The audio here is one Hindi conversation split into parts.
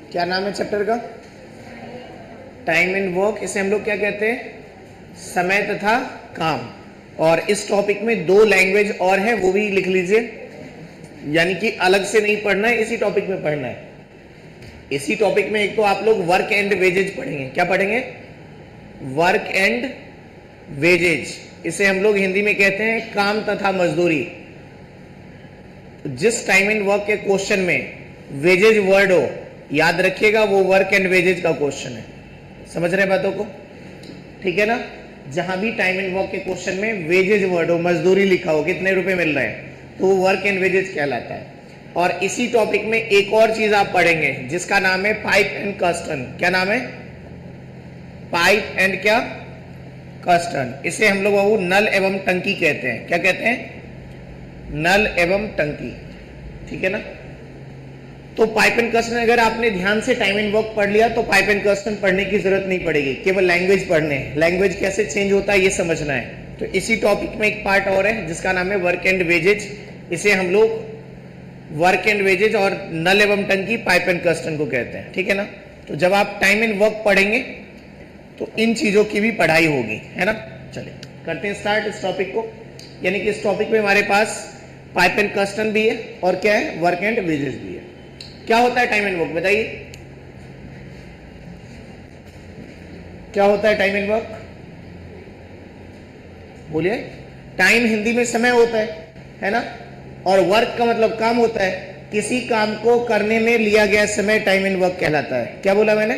क्या नाम है चैप्टर का? Time and work. इसे हम लोग क्या कहते हैं? समय तथा काम। और इस टॉपिक में 2 लैंग्वेज और है, वो भी लिख लीजिए, यानी कि अलग से नहीं पढ़ना है, इसी टॉपिक में पढ़ना है। इसी टॉपिक में एक तो आप लोग वर्क एंड वेजेज पढ़ेंगे। क्या पढ़ेंगे? Work and wages. इसे हम लोग हिंदी में कहते हैं काम तथा मजदूरी। जिस टाइम एंड वर्क के क्वेश्चन में वेजेज वर्ड हो, याद रखिएगा वो वर्क एंड वेजेज का क्वेश्चन है। समझ रहे हैं बातों को? ठीक है ना? जहां भी टाइम एंड वर्क के क्वेश्चन में वेजेज वर्ड हो, मजदूरी लिखा हो, कितने रुपए मिल रहे हैं, तो वो वर्क एंड वेजेज कहलाता है। और इसी टॉपिक में एक और चीज आप पढ़ेंगे जिसका नाम है पाइप एंड कस्टर्न। क्या नाम है? पाइप एंड क्या? कस्टर्न। इसे हम लोग बाबू नल एवं टंकी कहते हैं। क्या कहते हैं? नल एवं टंकी। ठीक है ना? तो पाइप एंड कस्टर्न अगर आपने ध्यान से टाइम एंड वर्क पढ़ लिया तो पाइप एंड कस्टर्न पढ़ने की जरूरत नहीं पड़ेगी, केवल लैंग्वेज पढ़ने, लैंग्वेज कैसे चेंज होता है ये समझना है। तो इसी टॉपिक में एक पार्ट और है जिसका नाम है वर्क एंड वेजेज। इसे हम लोग वर्क एंड वेजेज और नल एवं टंकी, पाइप एंड कस्टर्न को कहते हैं। ठीक है ना? तो जब आप टाइम एंड वर्क पढ़ेंगे तो इन चीजों की भी पढ़ाई होगी, है ना? चलिए करते हैं स्टार्ट इस टॉपिक को। यानी कि इस टॉपिक में हमारे पास पाइप एंड कस्टर्न भी है और क्या है? वर्क एंड वेजेज भी है। क्या होता है टाइम एंड वर्क? बताइए क्या होता है टाइम एंड वर्क? बोलिए। टाइम हिंदी में समय होता है ना? और वर्क का मतलब काम होता है। किसी काम को करने में लिया गया समय टाइम एंड वर्क कहलाता है। क्या बोला मैंने?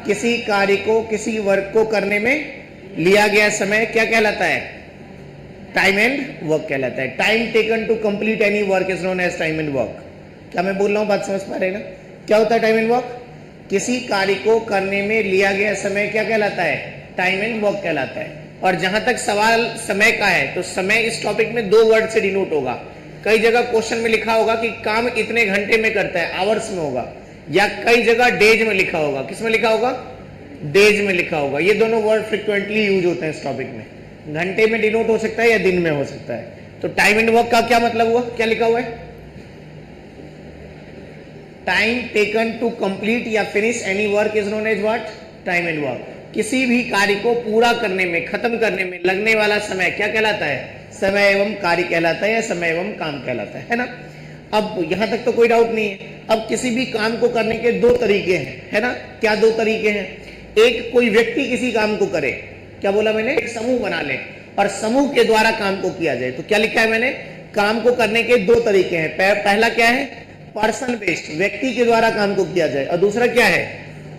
किसी कार्य को, किसी वर्क को करने में लिया गया समय क्या कहलाता है? टाइम एंड वर्क कहलाता है। Time taken to complete any work is known as time and work. क्या मैं बोल रहा हूं? बात समझ पा रहे हैं ना? क्या होता है टाइम एंड वर्क? किसी कार्य को करने में लिया गया समय क्या कहलाता है? टाइम एंड वर्क कहलाता है। और जहां तक सवाल समय का है तो समय इस टॉपिक में 2 वर्ड से डिनोट होगा। कई जगह क्वेश्चन में लिखा होगा कि काम इतने घंटे में करता है, आवर्स में होगा, या कई जगह डेज में लिखा होगा। किस में लिखा होगा? डेज में लिखा होगा। ये दोनों वर्ड फ्रिक्वेंटली यूज होते हैं इस टॉपिक में। घंटे में डिनोट हो सकता है या दिन में हो सकता है। तो टाइम एंड वर्क का क्या मतलब हुआ? क्या लिखा हुआ है? टाइम टेकन टू कंप्लीट या finish any work is known as what? Time and work. किसी भी कार्य को पूरा करने में, खत्म करने में लगने वाला समय क्या कहलाता है? समय एवं कार्य कहलाता है या समय एवं काम कहलाता है ना? अब यहां तक तो कोई डाउट नहीं है। अब किसी भी काम को करने के 2 तरीके हैं, है ना? क्या 2 तरीके हैं? एक, कोई व्यक्ति किसी काम को करे। क्या बोला मैंने? एक समूह बना ले और समूह के द्वारा काम को किया जाए। तो क्या लिखा है मैंने? काम को करने के 2 तरीके हैं। पहला क्या है? पर्सन बेस्ड, व्यक्ति के द्वारा काम को किया जाए। और दूसरा क्या है?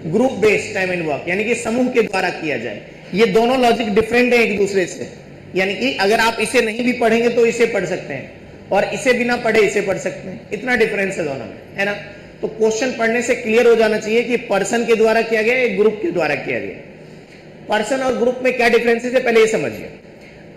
Group based time and work, यानी कि समूह के द्वारा किया जाए। ये दोनों लॉजिक डिफरेंट है एक दूसरे से। यानी कि अगर आप इसे नहीं भी पढ़ेंगे तो इसे पढ़ सकते हैं, और इसे बिना पढ़े इसे पढ़ सकते हैं। इतना डिफरेंस है दोनों में, है ना? तो क्वेश्चन पढ़ने से क्लियर हो जाना चाहिए कि पर्सन के द्वारा किया गया, एक ग्रुप के द्वारा किया गया। पर्सन और ग्रुप में क्या डिफरेंस है पहले ये समझिए।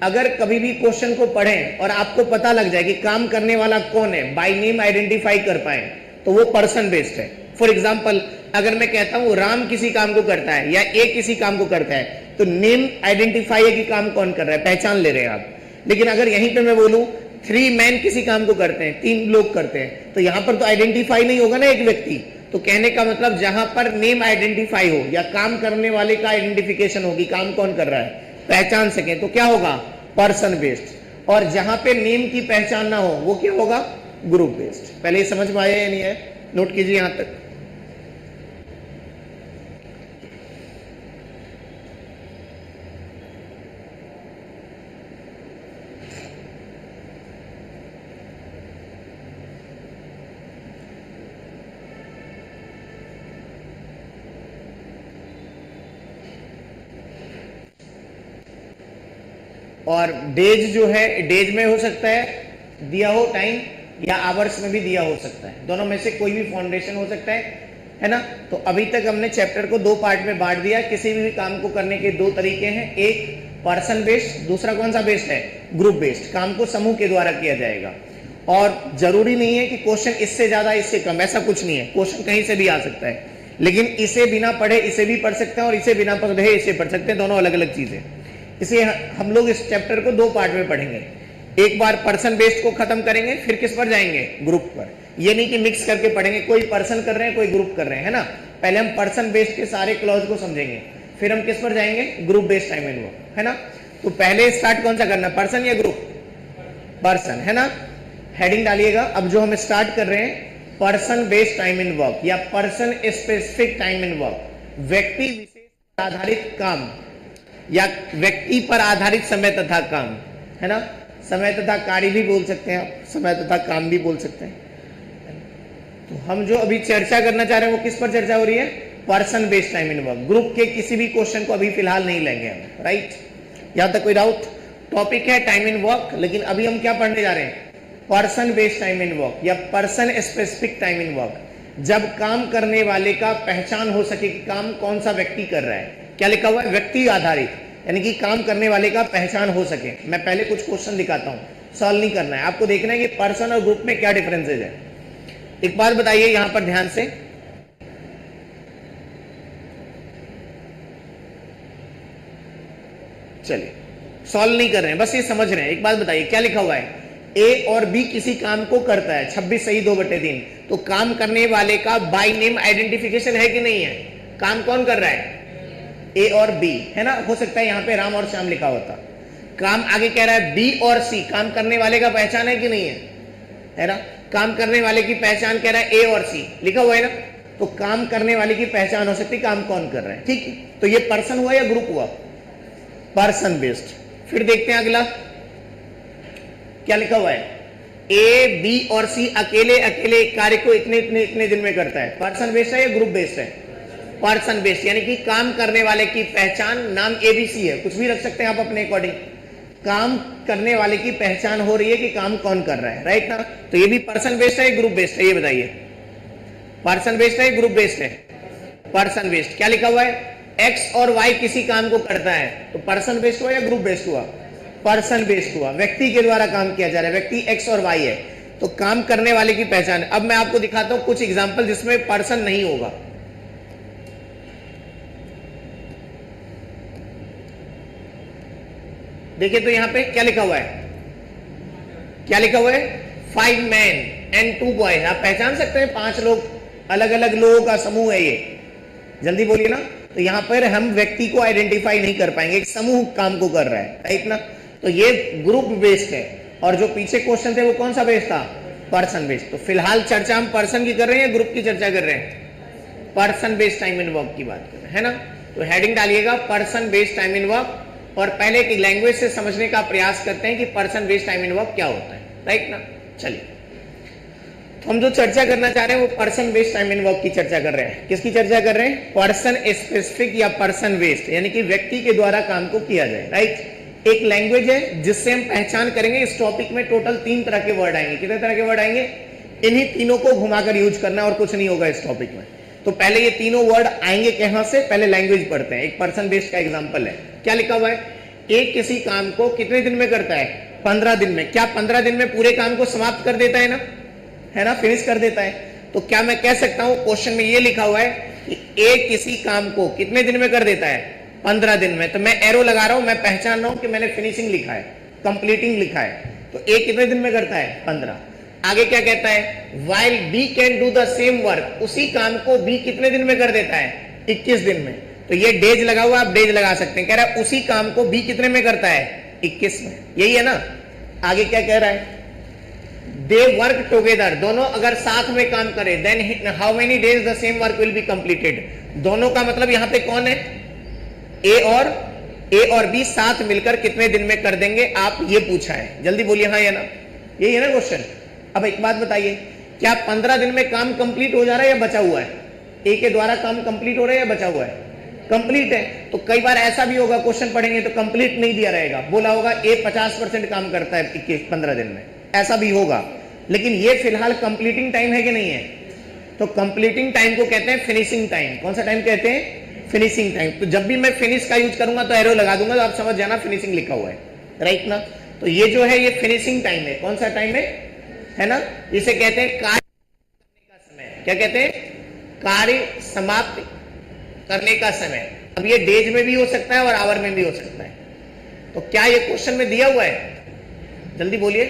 अगर कभी भी क्वेश्चन को पढ़ें और आपको पता लग जाए कि काम करने वाला कौन है, बाय नेम आइडेंटिफाई कर पाए, तो वो पर्सन बेस्ड है। फॉर एग्जाम्पल, अगर मैं कहता हूं राम किसी काम को करता है या ए किसी काम को करता है, तो नेम आइडेंटिफाई है कि काम कौन कर रहा है, पहचान ले रहे हैं आप। लेकिन अगर यहीं पे मैं बोलूं 3 मैन किसी काम को करते हैं, 3 लोग करते हैं, तो यहां पर तो आइडेंटिफाई नहीं होगा ना एक व्यक्ति। तो कहने का मतलब जहां पर नेम आइडेंटिफाई हो या काम करने वाले का आइडेंटिफिकेशन होगी, काम कौन कर रहा है, पहचान सके, तो क्या होगा? Person based. और जहां पे नेम की पहचान ना हो वो क्या होगा? Group based. पहले समझ में आया या नहीं है? नोट कीजिए यहां तक। और डेज जो है, डेज में हो सकता है दिया हो टाइम, या आवर्स में भी दिया हो सकता है। दोनों में से कोई भी फाउंडेशन हो सकता है ना? तो अभी तक हमने चैप्टर को 2 पार्ट में बांट दिया। किसी भी काम को करने के 2 तरीके हैं, एक पर्सन बेस्ड, दूसरा कौन सा बेस्ड है? Group based. काम को समूह के द्वारा किया जाएगा। और जरूरी नहीं है कि क्वेश्चन इससे ज्यादा इससे कम, ऐसा कुछ नहीं है। क्वेश्चन कहीं से भी आ सकता है, लेकिन इसे बिना पढ़े इसे भी पढ़ सकते हैं और इसे बिना पढ़े इसे पढ़ सकते हैं। दोनों अलग अलग चीजें। इसलिए हम लोग इस चैप्टर को 2 पार्ट में पढ़ेंगे। एक बार पर्सन बेस्ड को खत्म करेंगे, फिर किस पर जाएंगे? ग्रुप पर। ये नहीं कि मिक्स करके पढ़ेंगे, कोई पर्सन कर रहे हैं कोई ग्रुप कर रहे हैं, है ना। पहले हम पर्सन बेस्ड के सारे क्लॉज को समझेंगे, फिर हम किस पर जाएंगे, group based time and work, है ना। तो पहले स्टार्ट कौन सा करना, पर्सन या ग्रुप, पर्सन, है ना। हेडिंग डालिएगा। अब जो हम स्टार्ट कर रहे हैं person based time and work या person specific time and work, व्यक्ति विशेष पर आधारित काम या व्यक्ति पर आधारित समय तथा काम, है ना। समय तथा कार्य भी बोल सकते हैं आप, समय तथा काम भी बोल सकते हैं। तो हम जो अभी चर्चा करना चाह रहे हैं वो किस पर चर्चा हो रही है, person based time and work. Group के किसी भी क्वेश्चन को अभी फिलहाल नहीं लेंगे हम, राइट। यहां तक कोई डाउट। टॉपिक है टाइम एंड वर्क, लेकिन अभी हम क्या पढ़ने जा रहे हैं, person based time and work या person specific time and work. जब काम करने वाले का पहचान हो सके कि काम कौन सा व्यक्ति कर रहा है। क्या लिखा हुआ है, व्यक्ति आधारित, यानी कि काम करने वाले का पहचान हो सके। मैं पहले कुछ क्वेश्चन दिखाता हूं, सॉल्व नहीं करना है आपको, देखना है कि पर्सन और ग्रुप में क्या डिफरेंसेज है। एक बात बताइए यहां पर ध्यान से, चलिए सॉल्व नहीं कर रहे हैं, बस ये समझ रहे हैं। एक बात बताइए, क्या लिखा हुआ है, ए और बी किसी काम को करता है, 26 सही 2/3। तो काम करने वाले का बाय नेम आइडेंटिफिकेशन है कि नहीं है, काम कौन कर रहा है, ए और बी, है ना। हो सकता है यहां पे राम और श्याम लिखा होता। काम आगे कह रहा है बी और सी, काम करने वाले का पहचान है कि नहीं है ना। काम करने वाले की पहचान कह रहा है ए और सी, लिखा हुआ है ना। तो काम करने वाले की पहचान हो सकती है काम कौन कर रहा है, ठीक है। तो ये पर्सन हुआ या ग्रुप हुआ, पर्सन बेस्ड। फिर देखते हैं अगला क्या लिखा हुआ है, ए बी और सी अकेले अकेले कार्य को इतने इतने इतने दिन में करता है। पर्सन बेस्ड है या ग्रुप बेस्ड है, पर्सन बेस्ड, यानी कि काम करने वाले की पहचान, नाम एबीसी है, कुछ भी रख सकते हैं आप अपने अकॉर्डिंग। काम करने वाले की पहचान हो रही है कि काम कौन कर रहा है, राइट ना। तो ये भी पर्सन बेस्ड है ग्रुप बेस्ड है, ये बताइए, पर्सन बेस्ड है ग्रुप बेस्ड है, पर्सन बेस्ड। क्या लिखा हुआ है, एक्स और वाई किसी काम को करता है, तो पर्सन बेस्ड हुआ या ग्रुप बेस्ड हुआ, पर्सन बेस्ड हुआ। व्यक्ति के द्वारा काम किया जा रहा है, व्यक्ति एक्स और वाई है, तो काम करने वाले की पहचान। अब मैं आपको दिखाता हूं कुछ एग्जांपल जिसमें पर्सन नहीं होगा। देखिए तो यहां पे क्या लिखा हुआ है, क्या लिखा हुआ है, 5 men and 2 boys। आप पहचान सकते हैं 5 लोग, अलग अलग लोगों का समूह है ये, जल्दी बोलिए ना। तो यहां पर हम व्यक्ति को आइडेंटिफाई नहीं कर पाएंगे, एक समूह काम को कर रहा है, राइट ना। तो ये ग्रुप बेस्ड है, और जो पीछे क्वेश्चन थे वो कौन सा बेस्ड था, पर्सन बेस्ड। तो फिलहाल चर्चा हम पर्सन की कर रहे हैं या ग्रुप की चर्चा कर रहे हैं, person based time and work की बात कर रहे हैं, है ना। तो हेडिंग डालिएगा person based time and work, और पहले एक लैंग्वेज से समझने का प्रयास करते हैं कि person based time and work क्या होता है, राइट ना। चलिए तो हम जो चर्चा करना चाह रहे हैं वो person based time and work की चर्चा कर रहे हैं। किसकी चर्चा कर रहे हैं, पर्सन स्पेसिफिक या पर्सन बेस्ड, यानी कि व्यक्ति के द्वारा काम को किया जाए, राइट। एक लैंग्वेज है जिससे हम पहचान करेंगे। इस टॉपिक में टोटल 3 तरह के वर्ड आएंगे। कितने तरह के वर्ड आएंगे, इन्हीं तीनों को घुमाकर यूज करना और कुछ नहीं होगा इस टॉपिक में। तो पहले ये तीनों वर्ड आएंगे कहां से, पहले लैंग्वेज पढ़ते हैं। एक पर्सन बेस्ड का एग्जांपल है, क्या लिखा हुआ है, एक किसी काम को कितने दिन में करता है, 15 दिन में। क्या 15 दिन में पूरे काम को समाप्त कर देता है ना, है ना, फिनिश कर देता है। तो क्या मैं कह सकता हूं, क्वेश्चन में ये लिखा हुआ है कि एक किसी काम को कितने दिन में कर देता है, 15 दिन में। तो मैं एरो लगा रहा हूं, मैं पहचान रहा हूं कि मैंने फिनिशिंग लिखा है, कंप्लीटिंग लिखा है। तो एक कितने दिन में करता है, 15। आगे क्या कहता है, while B can do the same work, उसी काम को B कितने दिन में कर देता है, 21 दिन में। तो ये डेज लगा हुआ, आप डेज लगा सकते हैं। कह रहा है उसी काम को B कितने में करता है, 21 में, यही है ना। आगे क्या कह रहा है, दे वर्क टुगेदर, दोनों अगर साथ में काम करें, then how many days the same work will be completed. दोनों का मतलब यहां पे कौन है, ए और बी साथ मिलकर कितने दिन में कर देंगे, आप ये पूछा है। जल्दी बोलिए हाँ या ना, यही है ना क्वेश्चन। अब एक बात बताइए, क्या 15 दिन में काम कंप्लीट हो जा रहा है या बचा हुआ है, ए के द्वारा काम कंप्लीट हो रहा है या बचा हुआ है, कंप्लीट है। तो कई बार ऐसा भी होगा, क्वेश्चन पढ़ेंगे तो कंप्लीट नहीं दिया रहेगा, बोला होगा ए 50% काम करता है 15 दिन में, ऐसा भी होगा। लेकिन ये फिलहाल कंप्लीटिंग टाइम है कि नहीं है, तो कंप्लीटिंग टाइम को कहते हैं फिनिशिंग टाइम। कौन सा टाइम कहते हैं, फिनिशिंग टाइम। तो जब भी मैं फिनिश का यूज करूंगा तो एरो लगा दूंगा, तो आप समझ जाना फिनिशिंग लिखा हुआ है, राइट ना। तो ये जो है ये फिनिशिंग टाइम है। कौन सा टाइम है ना, इसे कहते हैं कार्य करने का समय। क्या कहते हैं, कार्य समाप्त करने का समय। अब ये डेज में भी हो सकता है और आवर में भी हो सकता है। तो क्या ये क्वेश्चन में दिया हुआ है, जल्दी बोलिए,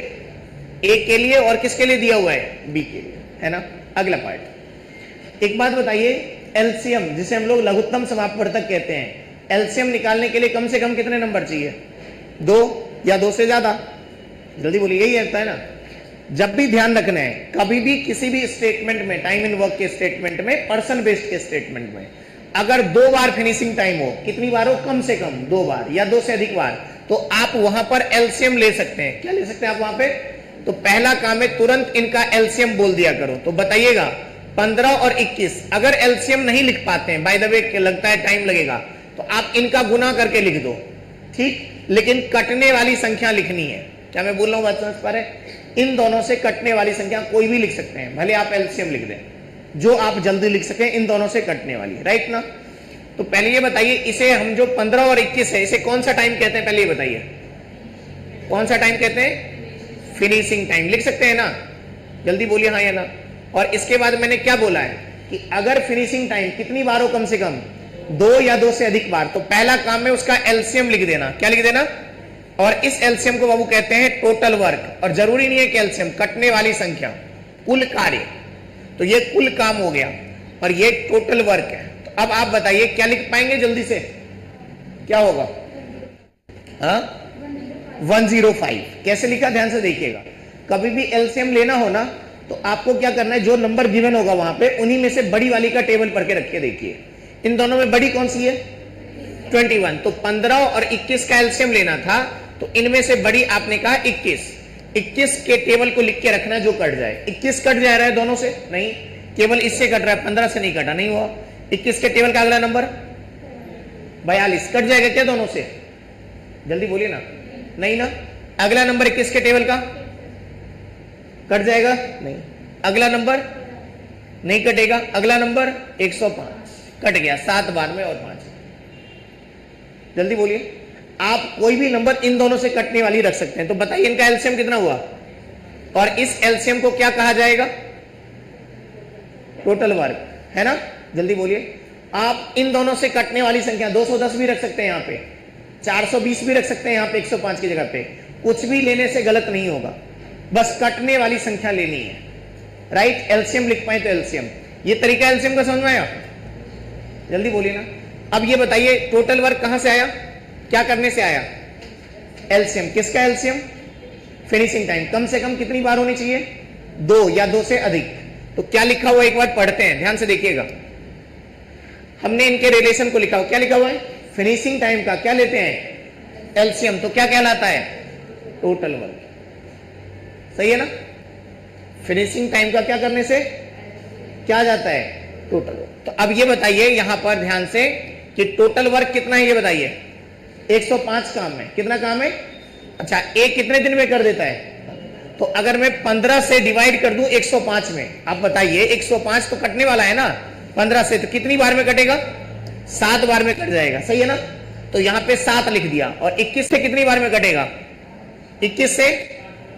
ए के लिए और किसके लिए दिया हुआ है, बी के लिए। है ना। अगला पार्ट, एक बात बताइए, एलसीएम जिसे हम लोग लघुत्तम समापवर्तक कहते हैं, एलसीएम निकालने के लिए कम से कम कितने नंबर चाहिए? 2 या 2 से ज्यादा? जल्दी बोलिए, यही रहता है ना। जब भी ध्यान रखना है, कभी भी किसी भी स्टेटमेंट में, टाइम इन वर्क के स्टेटमेंट में, पर्सन बेस्ड के स्टेटमेंट में, अगर 2 बार फिनिशिंग टाइम हो, कितनी बार हो? कम से कम 2 बार या 2 से अधिक बार, तो आप वहां पर एलसीएम ले सकते हैं। क्या ले सकते हैं आप वहां पे? तो पहला काम है तुरंत इनका एलसीएम बोल दिया करो। तो बताइएगा 15 और 21, अगर एलसीएम नहीं लिख पाते हैं, बाय द वे लगता है टाइम लगेगा, तो आप इनका गुना करके लिख दो, ठीक, लेकिन कटने वाली संख्या लिखनी है। क्या मैं बोल रहा हूं, बात समझ पा रहे? इन दोनों से कटने वाली संख्या कोई भी लिख सकते हैं, भले आप एलसीएम लिख दें, जो आप जल्दी लिख सकें, इन दोनों से कटने वाली, राइट ना। तो पहले ये बताइए, इसे हम जो 15 और 21 है, इसे कौन सा टाइम कहते हैं? पहले ये बताइए, कौन सा टाइम कहते हैं? Finishing time. लिख सकते हैं ना? जल्दी बोलिए हाँ या ना। और इसके बाद मैंने क्या बोला है कि अगर फिनिशिंग टाइम कितनी बार हो? कम से कम 2 या 2 से अधिक बार, तो पहला काम है उसका एलसीएम लिख देना। क्या लिख देना? और इस एलसीएम को बाबू कहते हैं टोटल वर्क। और जरूरी नहीं है कि एलसीएम, कटने वाली संख्या, कुल कार्य, तो ये कुल काम हो गया और ये टोटल वर्क है। तो अब आप बताइए क्या लिख पाएंगे जल्दी से? क्या होगा? हाँ, 105। कैसे लिखा? ध्यान से देखिएगा। कभी भी एलसीएम लेना हो ना, तो आपको क्या करना है, जो नंबर गिवन होगा वहां पे, उन्हीं में से बड़ी वाली का टेबल पढ़ के रख के देखिए। इन दोनों में बड़ी कौन सी है? 21। तो 15 और 21 का एलसीएम लेना था, तो इनमें से बड़ी आपने कहा 21। 21 के टेबल को लिख के रखना, जो कट जाए। 21 कट जा रहा है दोनों से? नहीं, केवल इससे कट रहा है, 15 से नहीं कटा, नहीं हुआ। 21 के टेबल का अगला नंबर 42, कट जाएगा क्या दोनों से? जल्दी बोलिए ना। नहीं ना। अगला नंबर 21 के टेबल का कट जाएगा? नहीं। अगला नंबर नहीं कटेगा। अगला नंबर 105 कट गया 7 बार में और 5। जल्दी बोलिए। आप कोई भी नंबर इन दोनों से कटने वाली रख सकते हैं। तो बताइए इनका एलसीएम कितना हुआ? और इस एलसीएम को क्या कहा जाएगा? टोटल वर्क, है ना। जल्दी बोलिए। आप इन दोनों से कटने वाली संख्या 210 भी रख सकते हैं, यहां पे 420 भी रख सकते हैं, यहां पे 105 की जगह पे। कुछ भी लेने से गलत नहीं होगा, बस कटने वाली संख्या लेनी है, राइट। एलसीएम लिख पाए तो एलसीएम। ये तरीका एलसीएम का समझ में आया? जल्दी बोलिए ना। अब ये बताइए टोटल वर्क कहां से आया? क्या करने से आया? एलसीएम। किसका एलसीएम? Finishing time. कम से कम कितनी बार होनी चाहिए? 2 या 2 से अधिक। तो क्या लिखा हुआ एक बार पढ़ते हैं, ध्यान से देखिएगा। हमने इनके रिलेशन को लिखा हुआ, क्या लिखा हुआ है? फिनिशिंग टाइम का क्या लेते हैं? एलसीएम। तो क्या कहलाता है? Total work. सही है ना। फिनिशिंग टाइम का क्या करने से क्या आ जाता है? Total work. तो अब ये बताइए यहां पर ध्यान से कि टोटल वर्क कितना है, ये बताइए। 105 काम है। कितना काम है? अच्छा, एक कितने दिन में कर देता है? तो अगर मैं 15 से डिवाइड कर दूं 105 में, आप बताइए 105 तो कटने वाला है ना 15 से, तो कितनी बार में कटेगा? 7 बार में कट जाएगा, सही है ना। तो यहां पे 7 लिख दिया। और 21 से कितनी बार में कटेगा? 21 से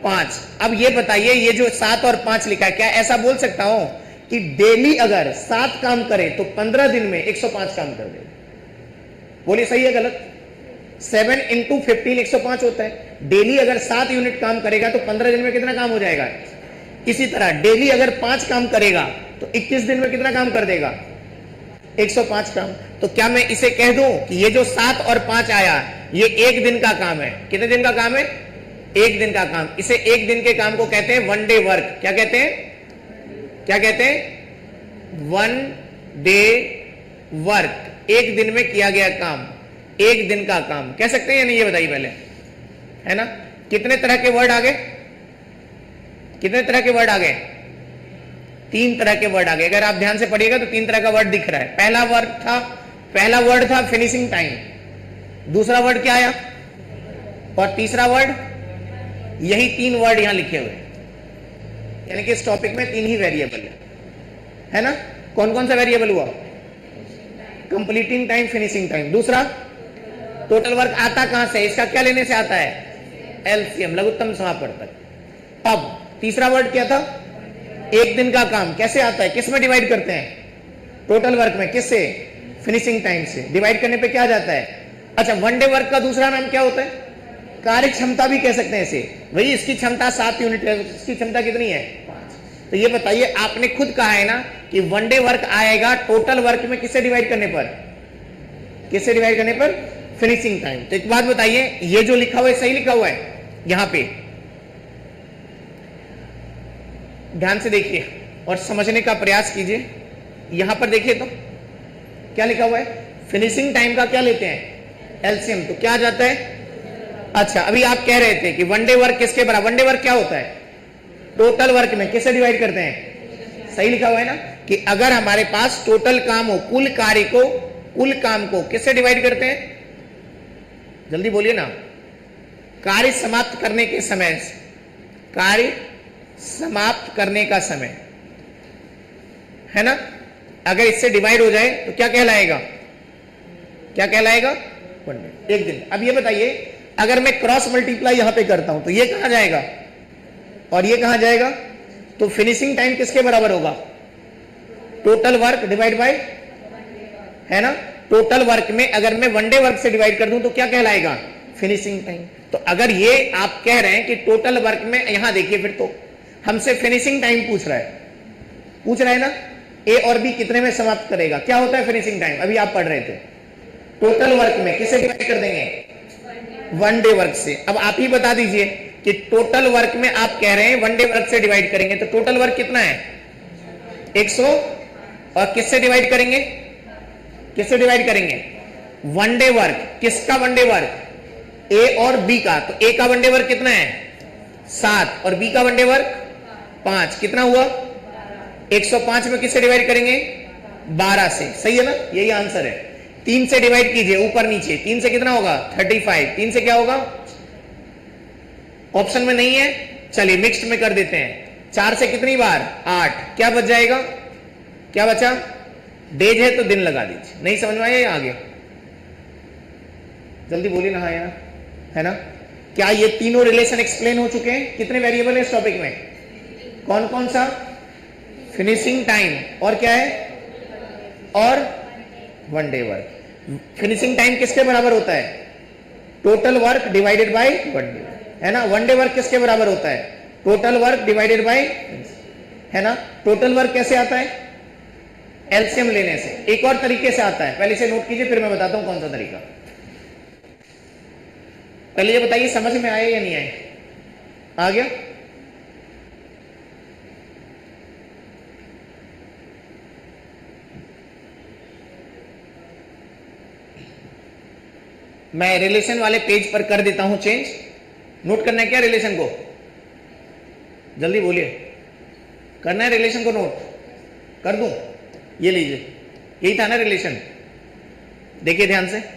5। अब ये बताइए ये जो 7 और 5 लिखा है, क्या ऐसा बोल सकता हूं कि डेली अगर 7 काम करे तो 15 दिन में 105 काम कर दे? बोलिए सही है गलत? 7 × 15 105 होता है। डेली अगर 7 यूनिट काम करेगा तो 15 दिन में कितना काम हो जाएगा? इसी तरह डेली अगर 5 काम करेगा तो 21 दिन में कितना काम कर देगा? 105 काम। तो क्या मैं इसे कह दूं कि ये जो 7 और 5 आया ये एक दिन का काम है? कितने दिन का काम है? एक दिन का काम। इसे एक दिन के काम को कहते हैं 1 डे वर्क। क्या कहते हैं? क्या कहते हैं? 1 डे वर्क। एक दिन में किया गया काम, एक दिन का काम कह सकते हैं या नहीं, ये बताइए पहले, है ना। कितने तरह के वर्ड आ गए? कितने तरह के वर्ड आ गए? 3 तरह के वर्ड आ गए। अगर आप ध्यान से पढ़िएगा तो 3 तरह का वर्ड दिख रहा है। पहला वर्ड था फिनिशिंग टाइम। दूसरा वर्ड क्या आया? और तीसरा वर्ड, यही 3 वर्ड यहां लिखे हुए, यानी कि इस टॉपिक में 3 ही वेरिएबल है ना। कौन कौन सा वेरिएबल हुआ? Completing time, finishing time. दूसरा टोटल वर्क आता कहां से? इसका क्या लेने से आता है? एलसीएम, लघुत्तम समापवर्तक। अब तीसरा वर्ड क्या था? एक दिन का काम। कैसे आता है? किस में डिवाइड करते हैं? टोटल वर्क में। किससे? फिनिशिंग टाइम से। डिवाइड करने पे क्या जाता है? अच्छा, 1 डे वर्क का दूसरा नाम क्या होता है? कार्य क्षमता भी कह सकते हैं इसे। भाई इसकी क्षमता 7 यूनिट है, इसकी क्षमता कितनी है? 5। तो ये बताइए, आपने खुद कहा है ना कि वन डे वर्क आएगा टोटल वर्क में किससे डिवाइड करने पर, किससे डिवाइड करने पर, फिनिशिंग टाइम। तो एक बात बताइए, ये जो लिखा हुआ है सही लिखा हुआ है? यहां पे ध्यान से देखिए और समझने का प्रयास कीजिए। यहां पर देखिए तो क्या लिखा हुआ है, फिनिशिंग टाइम का क्या लेते हैं, एलसीएम। तो क्या आ जाता है, अच्छा अभी आप कह रहे थे कि वन डे वर्क किसके बराबर, वन डे वर्क क्या होता है, टोटल वर्क में किससे डिवाइड करते हैं, सही लिखा हुआ है ना कि अगर हमारे पास टोटल काम हो, कुल कार्य को, कुल काम को किससे डिवाइड करते हैं, जल्दी बोलिए ना, कार्य समाप्त करने के समय, कार्य समाप्त करने का समय है ना, अगर इससे डिवाइड हो जाए तो क्या कहलाएगा, क्या कहलाएगा, वन डे, एक दिन। अब ये बताइए, अगर मैं क्रॉस मल्टीप्लाई यहां पे करता हूं तो ये कहां जाएगा और ये कहां जाएगा, तो फिनिशिंग टाइम किसके बराबर होगा, टोटल वर्क डिवाइड बाय, है ना, टोटल वर्क में अगर मैं वन डे वर्क से डिवाइड कर दूं तो क्या कहलाएगा, फिनिशिंग टाइम। तो अगर ये आप कह रहे हैं कि टोटल वर्क में, यहां देखिए फिर तो हमसे फिनिशिंग टाइम पूछ रहा है ना, ए और बी कितने में समाप्त करेगा, क्या होता है फिनिशिंग टाइम, अभी आप पढ़ रहे थे, टोटल वर्क में किससे डिवाइड कर देंगे, वन डे वर्क से। अब आप ही बता दीजिए कि टोटल वर्क में आप कह रहे हैं वन डे वर्क से डिवाइड करेंगे, तो टोटल वर्क कितना है 100, और किससे डिवाइड करेंगे, किससे डिवाइड करेंगे, वन डे वर्क, किसका वन डे वर्क, ए और बी का। तो ए का वन डे वर्क कितना है 7 और बी का वन डे वर्क 5, कितना हुआ 105 में किससे डिवाइड करेंगे, 12 से, सही है ना, यही आंसर है। 3 से डिवाइड कीजिए ऊपर नीचे, 3 से कितना होगा 35, 3 से क्या होगा, ऑप्शन में नहीं है, चलिए मिक्स्ड में कर देते हैं, 4 से कितनी बार 8, क्या बच जाएगा, क्या बचा, डेज है तो दिन लगा दीजिए, नहीं समझ में आया या आगे, जल्दी बोलिए ना, हाँ है ना। क्या ये तीनों रिलेशन एक्सप्लेन हो चुके हैं, कितने वेरिएबल है इस टॉपिक में, कौन कौन सा, फिनिशिंग टाइम और क्या है, और one day work. Finishing time किसके बराबर होता है, total work divided by one day, है ना। वन डे वर्क किसके बराबर होता है, टोटल वर्क डिवाइडेड बाय, है ना। टोटल वर्क कैसे आता है, एलसीएम लेने से। एक और तरीके से आता है, पहले से नोट कीजिए फिर मैं बताता हूं कौन सा तरीका। पहले ये बताइए समझ में आया या नहीं आया, आ गया, मैं रिलेशन वाले पेज पर कर देता हूं चेंज, नोट करना है क्या रिलेशन को, जल्दी बोलिए, करना है रिलेशन को नोट कर दूं, ये लीजिए, यही था ना रिलेशन, देखिए ध्यान से,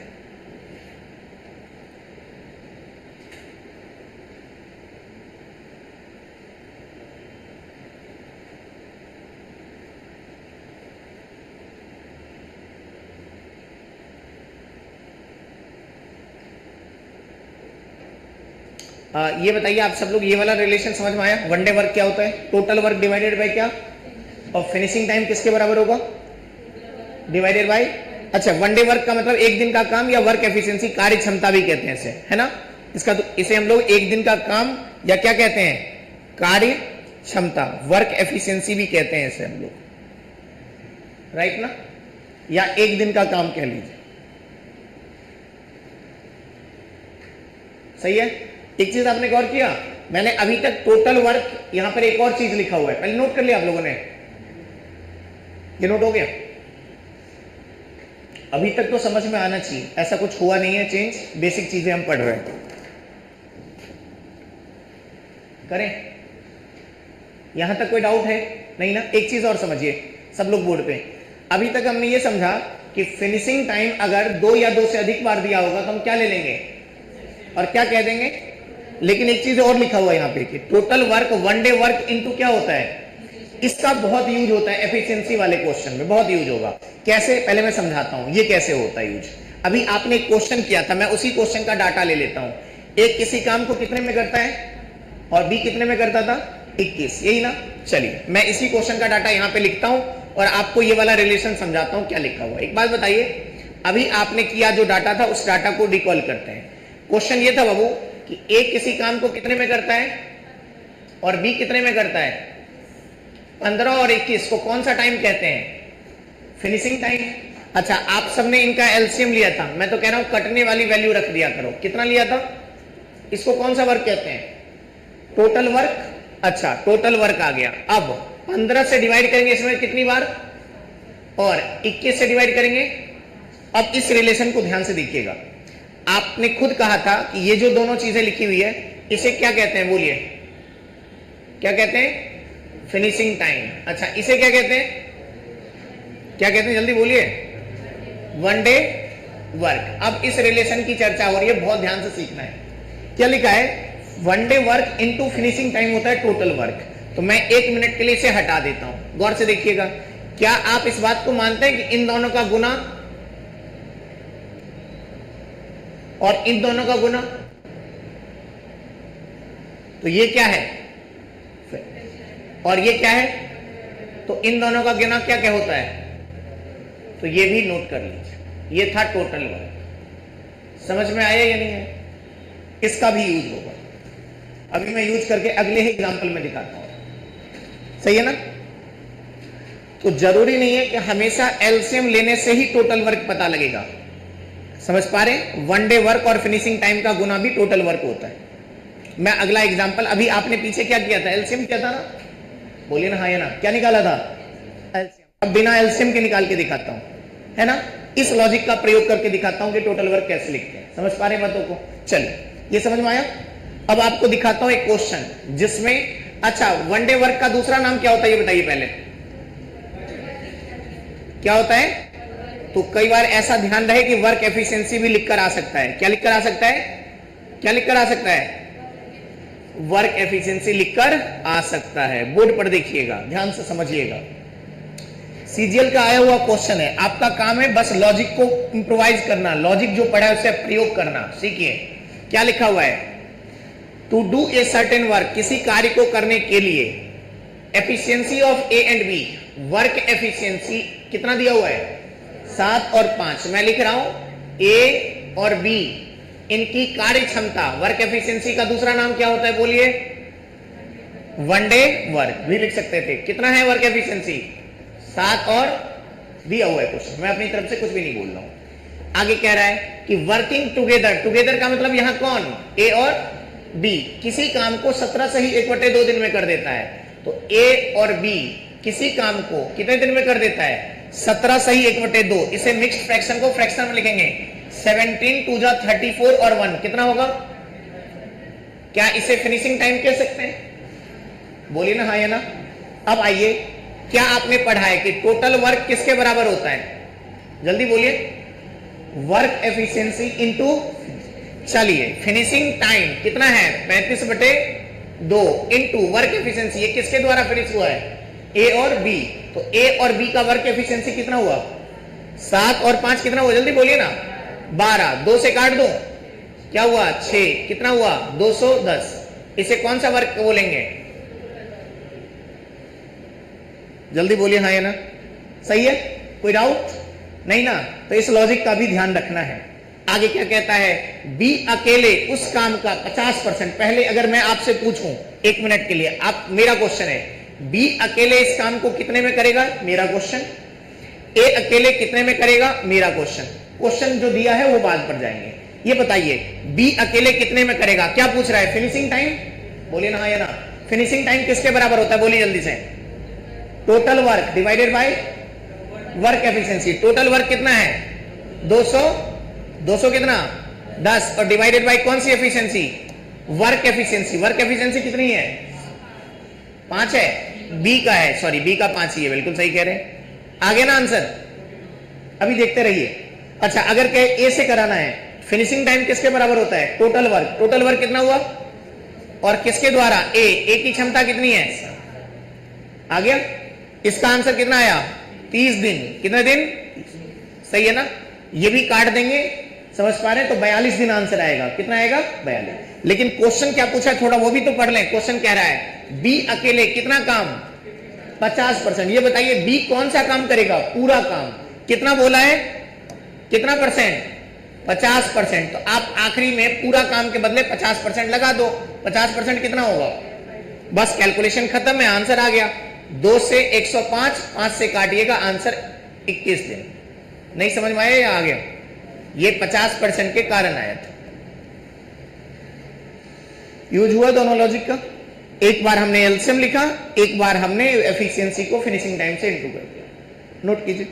ये बताइए आप सब लोग, ये वाला रिलेशन समझ में आया, वन डे वर्क क्या होता है, टोटल वर्क डिवाइडेड बाय क्या, और फिनिशिंग टाइम किसके बराबर होगा, डिवाइडेड बाय, अच्छा वन डे वर्क का मतलब एक दिन का काम या वर्क एफिशिएंसी, कार्य क्षमता भी कहते हैं इसे, है ना। इसका तो इसे हम लोग एक दिन का काम या क्या कहते हैं, कार्य क्षमता, वर्क एफिशिएंसी भी कहते हैं इसे हम लोग, राइट ना, या एक दिन का काम कह लीजिए, सही है। एक चीज आपने गौर किया, मैंने अभी तक टोटल वर्क, यहां पर एक और चीज लिखा हुआ है, पहले नोट कर लिया आप लोगों ने, ये नोट हो गया, अभी तक तो समझ में आना चाहिए, ऐसा कुछ हुआ नहीं है चेंज, बेसिक चीजें हम पढ़ रहे हैं, करें, यहां तक कोई डाउट है नहीं ना। एक चीज और समझिए सब लोग बोर्ड पे, अभी तक हमने ये समझा कि फिनिशिंग टाइम अगर 2 या 2 से अधिक बार दिया होगा तो हम क्या ले लेंगे और क्या कह देंगे, लेकिन एक चीज और लिखा हुआ है यहाँ पे कि total work one day work into क्या होता है, इसका बहुत यूज होता है एफिशिएंसी वाले क्वेश्चन में, बहुत यूज होगा। कैसे, पहले मैं समझाता हूं ये कैसे होता है यूज। अभी आपने एक क्वेश्चन किया था, मैं उसी क्वेश्चन का डाटा ले लेता हूं, एक किसी काम को कितने में करता है और बी कितने में करता था 21, यही ना। चलिए मैं इसी क्वेश्चन का डाटा यहाँ पे लिखता हूं और आपको ये वाला रिलेशन समझाता हूं क्या लिखा हुआ है। एक बात बताइए, अभी आपने किया जो डाटा था उस डाटा को रिकॉल करते हैं। क्वेश्चन ये था बाबू कि ए किसी काम को कितने में करता है और बी कितने में करता है, 15 और 21 को कौन सा टाइम कहते हैं? Finishing time. अच्छा, आप सबने इनका एलसीएम लिया था, मैं तो कह रहा हूं कटने वाली वैल्यू रख दिया करो। कितना लिया था? इसको कौन सा वर्क कहते हैं? Total work. अच्छा, टोटल वर्क आ गया। अब 15 से डिवाइड करेंगे इसमें कितनी बार, और 21 से डिवाइड करेंगे। अब इस रिलेशन को ध्यान से देखिएगा, आपने खुद कहा था कि ये जो दोनों चीजें लिखी हुई है इसे क्या कहते हैं? बोलिए, क्या कहते हैं? Finishing time. अच्छा, इसे क्या कहते हैं? क्या कहते हैं? जल्दी बोलिए। One day work. अब इस रिलेशन की चर्चा हो रही है, बहुत ध्यान से सीखना है। क्या लिखा है? One day work into finishing time होता है टोटल वर्क। तो मैं 1 मिनट के लिए इसे हटा देता हूं, गौर से देखिएगा। क्या आप इस बात को मानते हैं कि इन दोनों का गुना और इन दोनों का गुना, तो ये क्या है और ये क्या है, तो इन दोनों का गुना क्या क्या होता है? तो ये भी नोट कर लीजिए, ये था टोटल वर्क। समझ में आया या नहीं है? इसका भी यूज होगा, अभी मैं यूज करके अगले ही एग्जांपल में दिखाता हूं। सही है ना? तो जरूरी नहीं है कि हमेशा एलसीएम लेने से ही टोटल वर्क पता लगेगा। समझ पा रहे? वन डे वर्क और फिनिशिंग टाइम का गुना भी टोटल वर्क होता है। मैं अगला एग्जांपल, अभी आपने पीछे क्या किया था? एलसीएम किया था ना? बोलिए ना हाँ या ना। क्या निकाला था? एलसीएम। अब बिना एलसीएम के निकाल के दिखाता हूं, है ना? इस लॉजिक का प्रयोग करके दिखाता हूं कि टोटल वर्क कैसे लिखते हैं। समझ पा रहे बातों को? चलिए, ये समझ में आया? अब आपको दिखाता हूं एक क्वेश्चन जिसमें, अच्छा, वन डे वर्क का दूसरा नाम क्या होता है ये बताइए पहले। क्या होता है? तो कई बार ऐसा ध्यान रहे कि वर्क एफिशिएंसी भी लिखकर आ सकता है। क्या लिखकर आ सकता है? क्या लिखकर आ सकता है? वर्क एफिशिएंसी लिखकर आ सकता है। बोर्ड पर देखिएगा, ध्यान से समझिएगा। सीजीएल का आया हुआ क्वेश्चन है, आपका काम है बस लॉजिक को इंप्रोवाइज करना, लॉजिक जो पढ़ा है उसे प्रयोग करना सीखिए। क्या लिखा हुआ है? To do a certain work, किसी कार्य को करने के लिए efficiency of A and B, work efficiency कितना दिया हुआ है? 7 और 5। मैं लिख रहा हूं ए और बी, इनकी कार्य क्षमता, वर्क एफिशिएंसी का दूसरा नाम क्या होता है? बोलिए। वन डे वर्क भी लिख सकते थे। कितना है वर्क एफिशिएंसी? 7 और दिया हुआ है क्वेश्चन, मैं अपनी तरफ से कुछ भी नहीं बोल रहा हूं। आगे कह रहा है कि वर्किंग टुगेदर, टुगेदर का मतलब यहां कौन? ए और बी। किसी काम को 17 से ही 1/2 दिन में कर देता है, तो ए और बी किसी काम को कितने दिन में कर देता है? 17 सही 1/2। इसे मिक्स्ड फ्रैक्शन को फ्रैक्शन में लिखेंगे। 17 2 जा 34 और 1 कितना होगा? क्या इसे फिनिशिंग टाइम कह सकते हैं? बोलिए ना हाँ या ना। अब आइए, क्या आपने पढ़ा है कि टोटल वर्क किसके बराबर होता है? जल्दी बोलिए। वर्क एफिशिएंसी इनटू, चलिए फिनिशिंग टाइम कितना है? 35/2 इनटू वर्क एफिशिएंसी, ये किसके द्वारा फिनिश हुआ है? ए और बी। तो ए और बी का वर्क एफिशिएंसी कितना हुआ? 7 और 5 कितना हुआ? जल्दी बोलिए ना। 12, 2 से काट दो, क्या हुआ? 6, कितना हुआ? 210। इसे कौन सा वर्क बोलेंगे? जल्दी बोलिए हाँ या ना। सही है? कोई डाउट नहीं ना? तो इस लॉजिक का भी ध्यान रखना है। आगे क्या कहता है? बी अकेले उस काम का 50%, पहले अगर मैं आपसे पूछूं 1 मिनट के लिए, आप, मेरा क्वेश्चन है, बी अकेले इस काम को कितने में करेगा? मेरा क्वेश्चन। ए अकेले कितने में करेगा? मेरा क्वेश्चन। क्वेश्चन जो दिया है वो बाद पर जाएंगे। ये बताइए, बी अकेले कितने में करेगा? क्या पूछ रहा है? Finishing time. बोलिए ना हाँ या ना। फिनिशिंग टाइम किसके बराबर होता है? बोलिए जल्दी से। Total work divided by work efficiency. Total work कितना है? 200 कितना? 10 और डिवाइडेड बाय कौन सी efficiency? Work efficiency. Work efficiency कितनी है? 5 है। बी का है, सॉरी बी का 5 ही है, बिल्कुल सही कह रहे हैं। आगे ना आंसर, अभी देखते रहिए। अच्छा, अगर कहे ए से कराना है, फिनिशिंग टाइम किसके बराबर होता है? Total work. टोटल वर्क कितना हुआ? और किसके द्वारा? ए की क्षमता कितनी है? आ गया? इसका आंसर कितना आया? 30 दिन। कितने दिन? सही है ना? ये भी काट देंगे, समझ पा रहे हैं? तो 42 दिन आंसर आएगा। कितना आएगा? 42। लेकिन क्वेश्चन क्या पूछा, थोड़ा वो भी तो पढ़ लें। क्वेश्चन कह रहा है बी अकेले कितना काम? 50%। ये बताइए बी कौन सा काम करेगा? पूरा काम। कितना बोला है? कितना परसेंट? 50%। तो आप आखिरी में पूरा काम के बदले 50% लगा दो। 50% कितना होगा? बस कैलकुलेशन खत्म है, आंसर आ गया। 2 से 105, 5 से काटिएगा, आंसर 21 दिन। नहीं समझ में आया या आ गया? ये 50% के कारण आया था। यूज हुआ दोनों लॉजिक का। एक बार हमने एलसीएम लिखा, एक बार हमने एफिशिएंसी को फिनिशिंग टाइम से इंटू कर दिया। नोट कीजिए।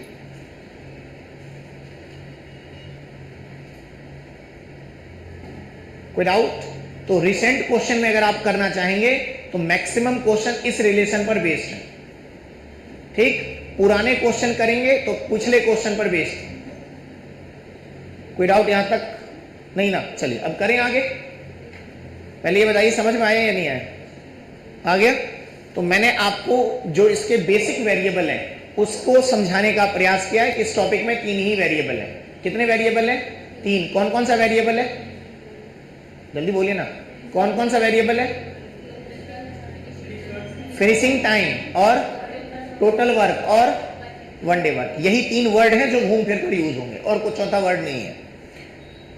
कोई डाउट? तो रिसेंट क्वेश्चन में अगर आप करना चाहेंगे तो मैक्सिमम क्वेश्चन इस रिलेशन पर बेस्ड है। ठीक, पुराने क्वेश्चन करेंगे तो पिछले क्वेश्चन पर बेस्ड है। कोई डाउट यहां तक? नहीं ना? चलिए अब करें आगे। पहले ये बताइए समझ में आया या नहीं आया? आ गया? तो मैंने आपको जो इसके बेसिक वेरिएबल है उसको समझाने का प्रयास किया है कि इस टॉपिक में 3 ही वेरिएबल है। कितने वेरिएबल है? 3। कौन कौन सा वेरिएबल है? जल्दी बोलिए ना, कौन कौन सा वेरिएबल है? फिनिशिंग टाइम और टोटल वर्क और वन डे वर्क। यही 3 वर्ड हैं जो घूम फिर कर यूज होंगे और कुछ चौथा वर्ड नहीं है।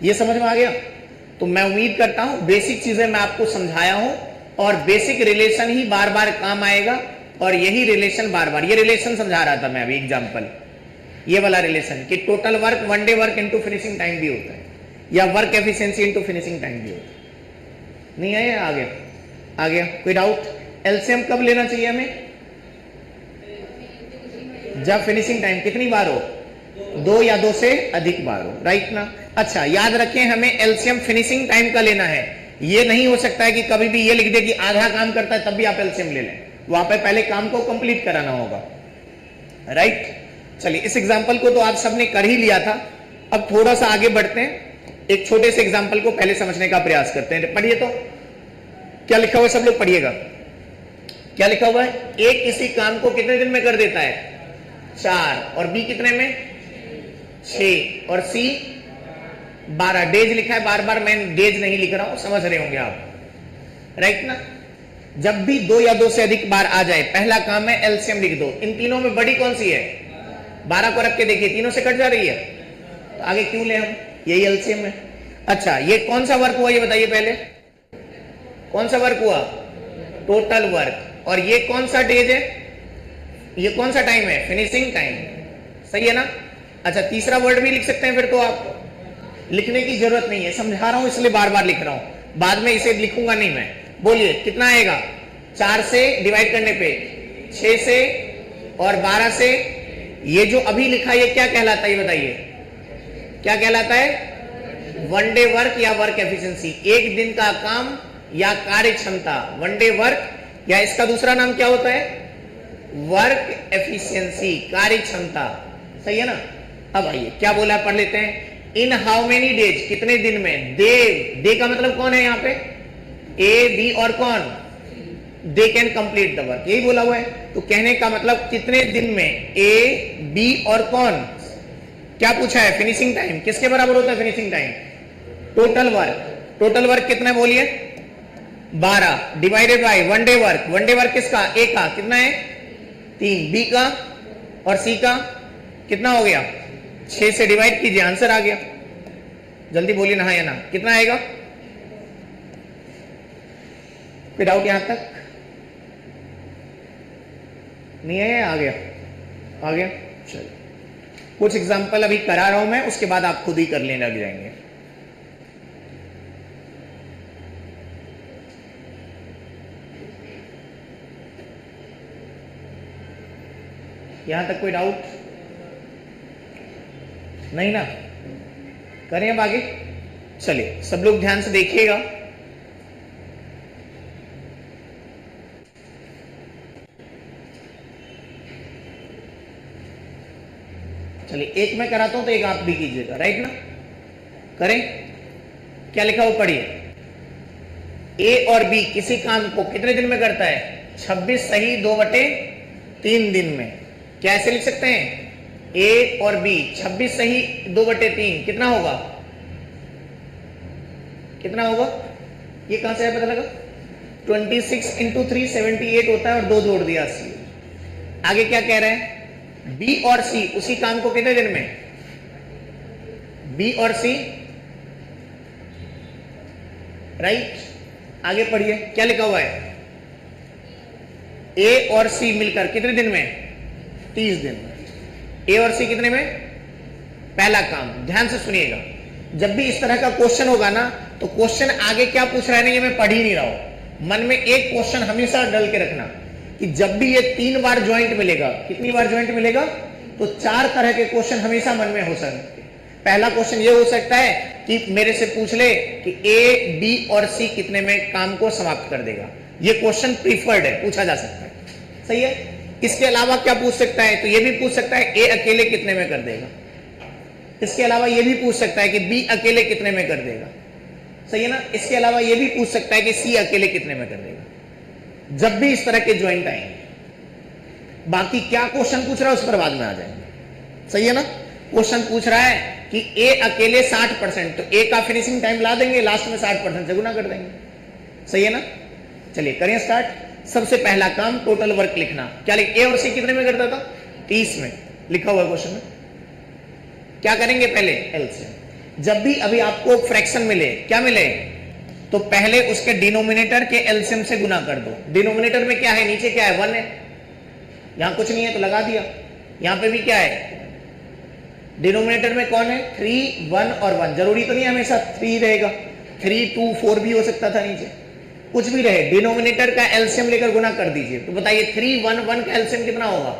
ये समझ में आ गया? तो मैं उम्मीद करता हूं बेसिक चीजें मैं आपको समझाया हूं और बेसिक रिलेशन ही बार बार काम आएगा और यही रिलेशन बार बार, ये रिलेशन समझा रहा था मैं अभी एग्जांपल, ये वाला रिलेशन कि total work one day work into finishing time भी होता है या work efficiency into finishing time भी होता है। नहीं आया? आ गया? आ गया? कोई डाउट? एलसीएम कब लेना चाहिए हमें? जब फिनिशिंग टाइम कितनी बार हो? 2 या 2 से अधिक बार हो। राइट ना? अच्छा, याद रखें हमें एलसीएम फिनिशिंग टाइम का लेना है। ये नहीं हो सकता है कि कभी भी ये लिख दे कि आधा काम करता है तब भी आप एलसीएम ले लें। वहां पे पहले काम को कंप्लीट कराना होगा। राइट? चलिए, इस एग्जांपल को तो आप सबने कर ही लिया था। अब थोड़ा सा आगे बढ़ते हैं, एक छोटे से एग्जांपल को पहले समझने का प्रयास करते हैं। पढ़िए तो क्या लिखा हुआ है, सब लोग पढ़िएगा। क्या लिखा हुआ है? ए किसी काम को कितने दिन में कर देता है? 4। और बी कितने में? 6। और सी 12। डेज लिखा है, बार बार मैं डेज नहीं लिख रहा हूं, समझ रहे होंगे आप। राइट ना? जब भी 2 या 2 से अधिक बार आ जाए, पहला काम है एलसीएम लिख दो। इन तीनों में बड़ी कौन सी है? 12 को रख के देखिए, तीनों से कट जा रही है, तो आगे क्यों ले हम? यही एलसीएम है। अच्छा, ये कौन सा वर्क हुआ ये बताइए पहले? कौन सा वर्क हुआ? Total work. और ये कौन सा डेज है? ये कौन सा टाइम है? Finishing time. सही है ना? अच्छा, तीसरा वर्ड भी लिख सकते हैं फिर तो आप। लिखने की जरूरत नहीं है, समझा रहा हूं इसलिए बार बार लिख रहा हूं, बाद में इसे लिखूंगा नहीं मैं। बोलिए कितना आएगा? 4 से डिवाइड करने पे 6 से और 12 से। ये जो अभी लिखा ये क्या कहलाता है ये बताइए? क्या कहलाता है? वन डे वर्क या वर्क एफिशिएंसी। एक दिन का काम या कार्य क्षमता, वन डे वर्क, या इसका दूसरा नाम क्या होता है? वर्क एफिशिएंसी, कार्य क्षमता। सही है ना? अब आइए क्या बोला पढ़ लेते हैं। इन हाउ मेनी डेज, कितने दिन में? दे का मतलब कौन है यहाँ पे? ए बी और कौन? They can complete the work, यही बोला हुआ है। तो कहने का मतलब कितने दिन में? ए बी और कौन? क्या पूछा है? Finishing time. किसके बराबर होता है finishing time? Total work. Total work कितना बोलिए? 12 divided by one day work. One day work किसका? ए का कितना है? 3। बी का और सी का कितना हो गया? 6 से डिवाइड कीजिए, आंसर आ गया। जल्दी बोलिए ना, हाँ या ना? कितना आएगा? कोई डाउट यहां तक? नहीं है? आ गया? आ गया? चलिए, कुछ एग्जांपल अभी करा रहा हूं मैं, उसके बाद आप खुद ही कर लेने लग जाएंगे। यहां तक कोई डाउट नहीं ना? करें अब आगे? चलिए, सब लोग ध्यान से देखिएगा। चलिए, एक मैं कराता हूं तो एक आप भी कीजिएगा। राइट ना? करें? क्या लिखा वो पढ़िए। ए और बी किसी काम को कितने दिन में करता है? 26 सही 2/3 दिन में। कैसे लिख सकते हैं? ए और बी 26 सही 2/3 कितना होगा? कितना होगा? ये कहां से है पता लगा? 26 इंटू 3 78 होता है और 2 जोड़ दिया 80। आगे क्या कह रहे हैं? बी और सी उसी काम को कितने दिन में? बी और सी। राइट? आगे पढ़िए क्या लिखा हुआ है? ए और सी मिलकर कितने दिन में? 30 दिन में। ए और सी कितने में? पहला काम। ध्यान से सुनिएगा, जब भी इस तरह का क्वेश्चन होगा ना, तो क्वेश्चन आगे क्या पूछ रहा है ना, ये मैं पढ़ ही नहीं रहा हूं। मन में एक क्वेश्चन हमेशा डाल के रखना कि जब भी ये 3 बार ज्वाइंट मिलेगा, कितनी बार ज्वाइंट मिलेगा? तो 4 तरह के क्वेश्चन हमेशा मन में हो सकते हैं। पहला क्वेश्चन ये हो सकता है कि मेरे से पूछ ले कि ए, बी और सी कितने में काम को समाप्त कर देगा। ये क्वेश्चन प्रीफर्ड है, पूछा जा सकता है, सही है। इसके अलावा क्या पूछ सकता है? तो ये भी पूछ सकता है ए अकेले कितने में कर देगा। इसके अलावा ये भी पूछ सकता है कि बी अकेले कितने में कर देगा, सही है ना। इसके अलावा ये भी पूछ सकता है कि सी अकेले कितने में कर देगा। जब भी इस तरह के ज्वाइंट आएंगे, बाकी क्या क्वेश्चन पूछ रहा है उस पर बाद में आ जाएंगे, सही है ना। क्वेश्चन पूछ रहा है कि ए अकेले 60%, तो ए का फिनिशिंग टाइम ला देंगे, लास्ट में 60% से गुना कर देंगे, सही है ना। चलिए करें स्टार्ट। सबसे पहला काम टोटल वर्क लिखना। क्या लिख? ए और सी कितने में करता था? 30 में लिखा हुआ क्वेश्चन में। क्या करेंगे? पहले एलसीएम। जब भी अभी आपको फ्रैक्शन मिले, क्या मिले, तो पहले उसके डिनोमिनेटर के एलसीएम से गुना कर दो। डिनोमिनेटर में क्या है? नीचे क्या है? 1 है, यहां कुछ नहीं है तो लगा दिया। यहां पे भी क्या है? डिनोमिनेटर में कौन है? 3, 1 और 1। जरूरी तो नहीं हमेशा 3 रहेगा, 3, 2, 4 भी हो सकता था, नीचे कुछ भी रहे। डिनोमिनेटर का एलसीएम लेकर गुना कर दीजिए। तो बताइए 3, 1, 1 का एलसीएम कितना होगा?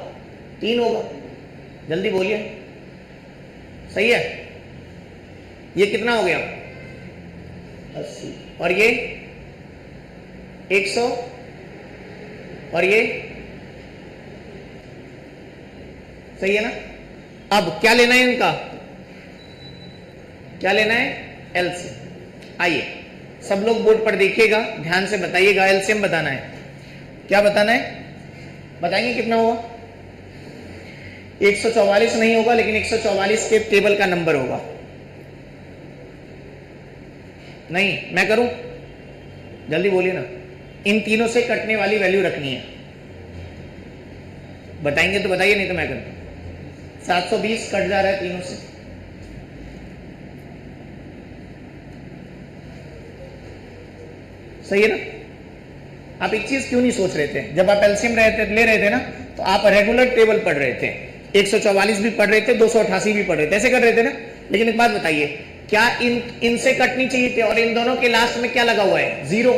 3 होगा। जल्दी बोलिए, सही है। ये कितना हो गया? 80। और ये 100, और ये सही है ना। अब क्या लेना है इनका? क्या लेना है? एलसीएम। आइए सब लोग बोर्ड पर देखिएगा, ध्यान से बताइएगा। एलसीएम बताना है। क्या बताना है? बताएंगे कितना होगा? 144 नहीं होगा, लेकिन 144 के टेबल का नंबर होगा। नहीं, मैं करूं? जल्दी बोलिए ना। इन तीनों से कटने वाली वैल्यू रखनी है। बताएंगे तो बताइए, नहीं तो मैं करता हूं। 720 कट जा रहा है तीनों से। सही है ना। आप एक चीज क्यों नहीं सोच रहे थे? जब आप एलसीएम ले रहे थे ना, तो आप रेगुलर टेबल पढ़ रहे थे। 144 भी पढ़ रहे थे, 288 भी पढ़ रहे थे, ऐसे कर रहे थे ना। लेकिन एक बात बताइए, क्या इनसे कटनी चाहिए थे? और इन दोनों के लास्ट में क्या लगा हुआ है? 0।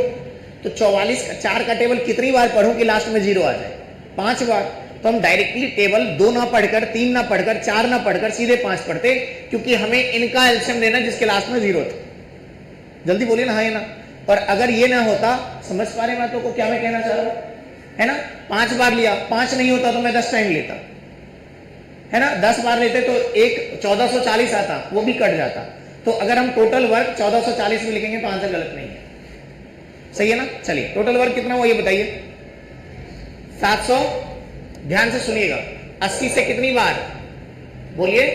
तो 44 4 का टेबल कितनी बार पढ़ूं कि लास्ट में 0 आ जाए? 5 बार। तो हम डायरेक्टली टेबल 2 ना पढ़कर, 3 ना पढ़कर, 4 ना पढ़कर सीधे 5 पढ़ते, क्योंकि हमें इनका एलसीएम लेना जिसके लास्ट में 0 था। जल्दी बोलिए ना, हाँ ना। और अगर ये ना होता, समझ पा रहे बातों को क्या मैं कहना चाह रहा हूं, है ना। 5 बार लिया, 5 नहीं होता तो मैं 10 टाइम लेता, है ना। 10 बार लेते तो एक 1440 आता, वो भी कट जाता। तो अगर हम टोटल वर्क 1440 में लिखेंगे तो आंसर गलत नहीं है, सही है ना। चलिए टोटल वर्क कितना हुआ ये बताइए? 700। ध्यान से सुनिएगा, 80 से कितनी बार? बोलिए।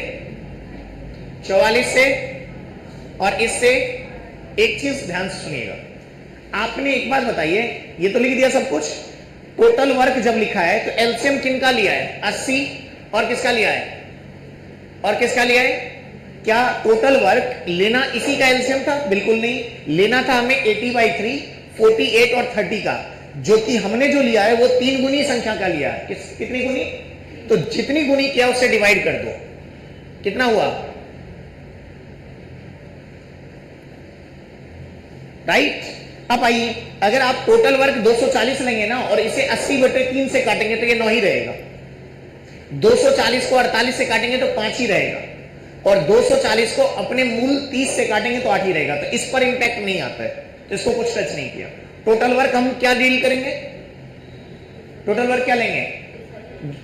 44 से, और इससे। एक चीज ध्यान से सुनिएगा, आपने एक बात बताइए, ये तो लिख दिया सब कुछ। टोटल वर्क जब लिखा है तो एलसीएम किनका लिया है? 80। और किसका लिया है? और किसका लिया है? क्या टोटल वर्क लेना इसी का एलसीएम था? बिल्कुल नहीं। लेना था हमें 80/3, 48 और 30 का, जो कि हमने जो लिया है वो 3 गुनी संख्या का लिया है। कितनी गुनी? तो जितनी गुनी किया उससे डिवाइड कर दो, कितना हुआ? राइट। अब आइए, अगर आप टोटल वर्क 240 लेंगे ना और इसे 80/3 से काटेंगे तो ये 9 ही रहेगा। 240 को 48 से काटेंगे तो 5 ही रहेगा, और 240 को अपने मूल 30 से काटेंगे तो 8 ही रहेगा। तो इस पर इंपैक्ट नहीं आता है, तो इसको कुछ टच नहीं किया। टोटल वर्क हम क्या डील करेंगे? टोटल वर्क क्या लेंगे?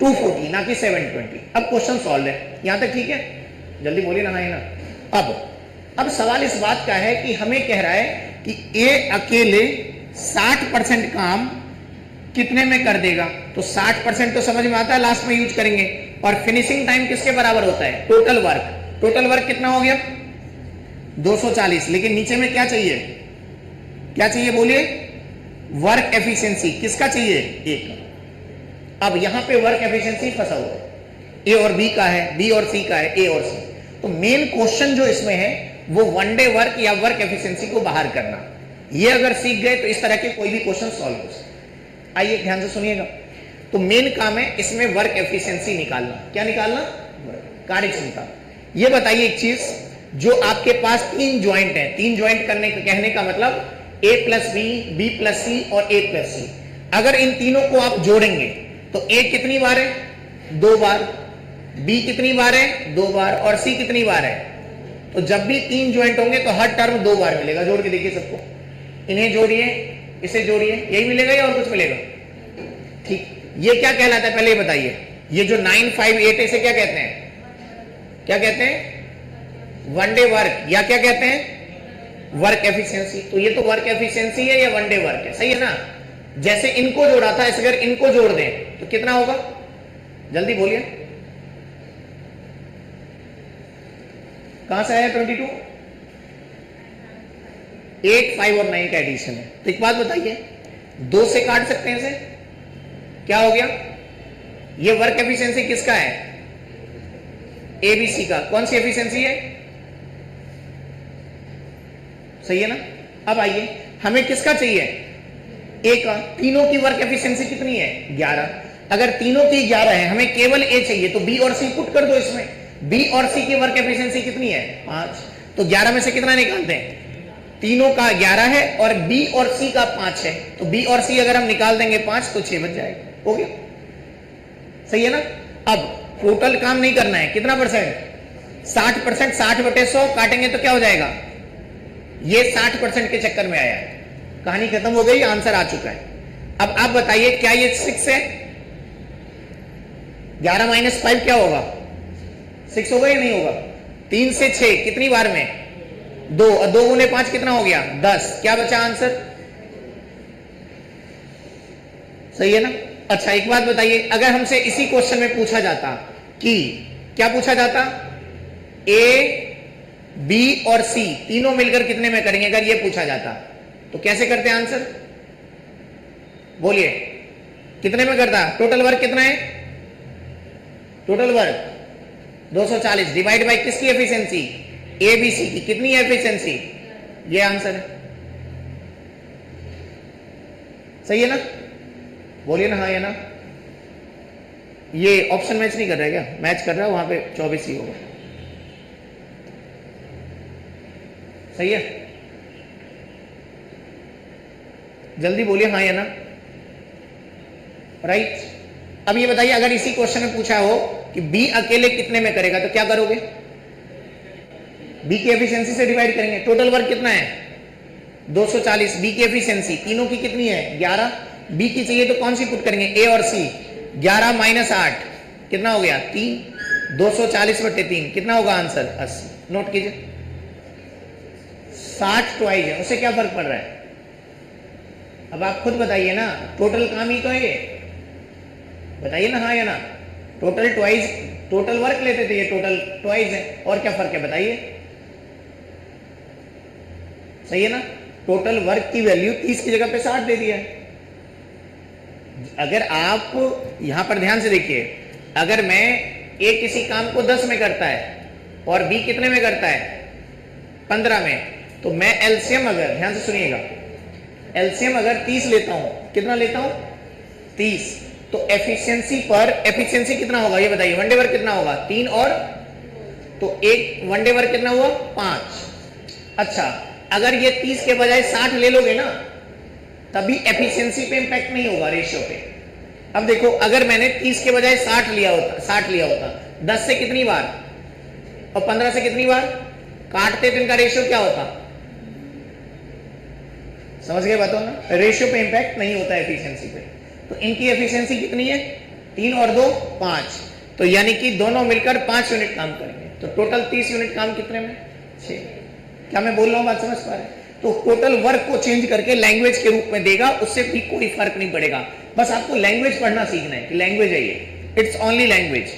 240, ना कि 720। अब क्वेश्चन सॉल्व है, यहां तक ठीक है? जल्दी बोलिए ना, है ना। अब सवाल इस बात का है कि हमें कह रहा है कि ए अकेले 60% काम कितने में कर देगा। तो 60% तो समझ में आता है, लास्ट में यूज करेंगे। और फिनिशिंग टाइम किसके बराबर होता है? Total work. टोटल वर्क कितना हो गया? 240। लेकिन नीचे में क्या चाहिए? क्या चाहिए बोलिए? Work efficiency. किसका चाहिए? ए का। अब यहां पे वर्क एफिशिएंसी फंसा हुआ है, ए और बी का है, बी और सी का है, ए और सी। तो मेन क्वेश्चन जो इसमें है वो वन डे वर्क या वर्क एफिशिएंसी को बाहर करना। ये अगर सीख गए तो इस तरह के कोई भी क्वेश्चन सॉल्व हो सकते। आइए ध्यान से सुनिएगा, तो मेन काम है इसमें वर्क एफिशिएंसी निकालना। क्या निकालना? कार्य क्षमता। ये बताइए एक चीज, जो आपके पास तीन ज्वाइंट है, तीन ज्वाइंट करने का कहने का मतलब a प्लस बी प्लस सी और a प्लस सी, अगर इन तीनों को आप जोड़ेंगे तो a कितनी बार है? 2 बार, b कितनी बार है? 2 बार, और c कितनी बार है? तो जब भी तीन ज्वाइंट होंगे तो हर टर्म 2 बार मिलेगा। जोड़ के देखिए सबको, इन्हें जोड़िए, इसे जोड़िए, यही मिलेगा या और कुछ मिलेगा? ठीक, ये क्या कहलाता है पहले ये बताइए। ये जो 9, 5, 8 इसे क्या कहते हैं? क्या कहते हैं? वनडे वर्क, या क्या कहते हैं? Work efficiency. तो ये तो वर्क एफिशिएंसी है या वनडे वर्क है, सही है ना? जैसे इनको जोड़ा था, अगर इनको जोड़ दें तो कितना होगा? जल्दी बोलिए, कहां से आया 22? 8, 5 और 9 का एडिशन है। तो एक बात बताइए, 2 से काट सकते हैं इसे, क्या हो गया? ये वर्क एफिशिएंसी किसका है? एबीसी का। कौन सी एफिशिएंसी है? सही है ना? अब आइए, हमें किसका चाहिए? ए का। तीनों की वर्क एफिशिएंसी कितनी है? 11। अगर तीनों की 11 है, हमें केवल ए चाहिए, तो बी और सी पुट कर दो इसमें। बी और सी की वर्क एफिशिएंसी कितनी है? 5। तो 11 में से कितना निकालते हैं? तीनों का 11 है और बी और सी का 5 है, तो बी और सी अगर हम निकाल देंगे 5 तो 6 बच जाएगा। हो गया, सही है ना? अब टोटल काम नहीं करना है, कितना परसेंट? 60%। 60/100 काटेंगे तो क्या हो जाएगा? ये 60% के चक्कर में आया है। कहानी खत्म हो गई, आंसर आ चुका है। अब आप बताइए, क्या ये 6 है? 11 - 5 क्या होगा? 6 होगा या नहीं होगा? 3 से 6 कितनी बार में? 2, और 2 गुने 5 कितना हो गया? 10। क्या बचा आंसर? सही है ना? अच्छा एक बात बताइए, अगर हमसे इसी क्वेश्चन में पूछा जाता कि क्या पूछा जाता? ए, बी और सी तीनों मिलकर कितने में करेंगे, अगर ये पूछा जाता तो कैसे करते हैं आंसर? बोलिए, कितने में करता? टोटल वर्क कितना है? टोटल वर्क 240 डिवाइड बाय किसकी एफिशिएंसी? एबीसी की। कितनी एफिशिएंसी? ये आंसर है। सही है ना? बोलिए ना, हाँ या ना? ये ऑप्शन मैच नहीं कर रहा है क्या? मैच कर रहा है, वहां पे 24 ही होगा। सही है? जल्दी बोलिए हाँ या ना? राइट। अब ये बताइए, अगर इसी क्वेश्चन में पूछा हो कि बी अकेले कितने में करेगा तो क्या करोगे? बी की एफिशिएंसी से डिवाइड करेंगे। टोटल वर्क कितना है? 240। बी की एफिशिएंसी तीनों की कितनी है? 11। बी की चाहिए तो कौन सी पुट करेंगे? ए और सी। 11 - 8 कितना हो गया? 3। 240/3 कितना होगा आंसर? 80। नोट कीजिए, 60 ट्वाइस है, उससे क्या फर्क पड़ रहा है? अब आप खुद बताइए ना, टोटल काम ही तो है ये। बताइए ना हाँ या ना? टोटल ट्वाइस, टोटल वर्क लेते थे, ये टोटल ट्वाइस है, और क्या फर्क है बताइए? सही है ना? टोटल वर्क की वैल्यू 30 की जगह पे 60 दे दिया है। अगर आप यहां पर ध्यान से देखिए, अगर मैं ए किसी काम को 10 में करता है और बी कितने में करता है? 15 में, तो मैं एलसीएम, अगर ध्यान से सुनिएगा, एलसीएम अगर 30 लेता हूं, कितना लेता हूं? 30। तो एफिशिएंसी पर एफिशिएंसी कितना होगा ये बताइए? वनडे वर्क कितना होगा? 3 और तो एक वनडे वर्क कितना हुआ? 5। अच्छा, अगर ये 30 के बजाय 60 ले लोगे ना, तभी एफिशिएंसी पे इंपैक्ट नहीं होगा, रेशियो पे। अब देखो, अगर मैंने 30 के बजाय 60 लिया होता 10 से कितनी बार और 15 से कितनी बार काटते तो इनका रेशियो क्या होता? समझ गए बातों ना? रेशियो पे इंपैक्ट नहीं होता एफिशिएंसी पे। तो इनकी एफिशिएंसी कितनी है? 3 और 2 5। तो यानी कि दोनों मिलकर 5 यूनिट काम करेंगे, तो टोटल 30 यूनिट काम कितने में? 6। क्या मैं बोल रहा हूं, बात समझ पा रहे हैं? तो टोटल वर्क को चेंज करके लैंग्वेज के रूप में देगा, उससे भी कोई फर्क नहीं पड़ेगा। बस आपको लैंग्वेज पढ़ना सीखना है कि लैंग्वेज है ये, इट्स ओनली लैंग्वेज।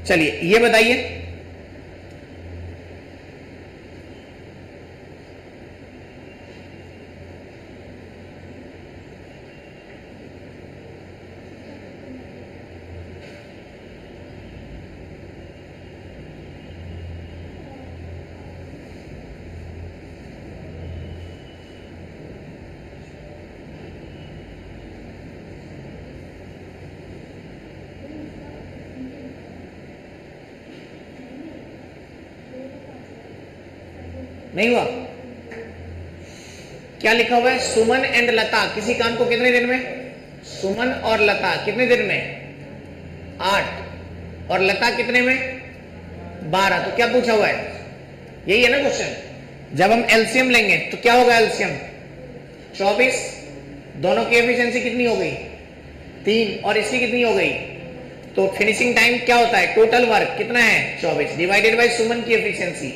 चलिए ये बताइए, नहीं हुआ? क्या लिखा हुआ है? सुमन एंड लता किसी काम को कितने दिन में? सुमन और लता कितने दिन में? 8। और लता कितने में? 12। तो क्या पूछा हुआ है? यही है ना क्वेश्चन। जब हम एलसीएम लेंगे तो क्या होगा? एलसीएम 24। दोनों की एफिशिएंसी कितनी हो गई? 3। और इसकी कितनी हो गई? तो फिनिशिंग टाइम क्या होता है? टोटल वर्क कितना है? 24 डिवाइडेड बाय सुमन की एफिशिएंसी।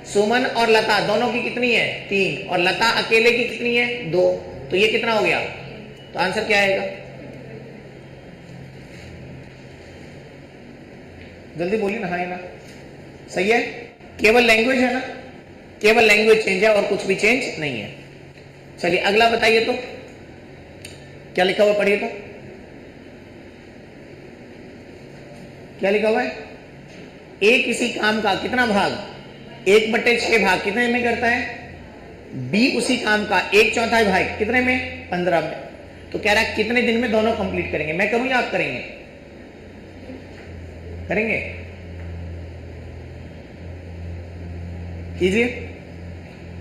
सुमन और लता दोनों की कितनी है? 3। और लता अकेले की कितनी है? 2। तो ये कितना हो गया? तो आंसर क्या आएगा? जल्दी बोलिए ना, हाँ है ना? सही है? केवल लैंग्वेज है ना? केवल लैंग्वेज चेंज है और कुछ भी चेंज नहीं है। चलिए अगला बताइए तो क्या लिखा हुआ, पढ़िए तो क्या लिखा हुआ है? ए किसी काम का कितना भाग? 1/6 भाग कितने में करता है? बी उसी काम का 1/4 भाग कितने में? 15 में। तो कह रहा है कितने दिन में दोनों कंप्लीट करेंगे? मैं करूं या आप करेंगे? करेंगे? कीजिए।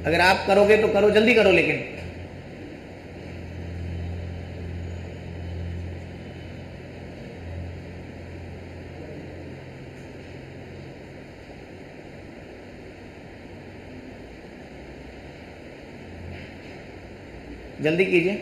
अगर आप करोगे तो करो, जल्दी करो लेकिन। जल्दी कीजिए।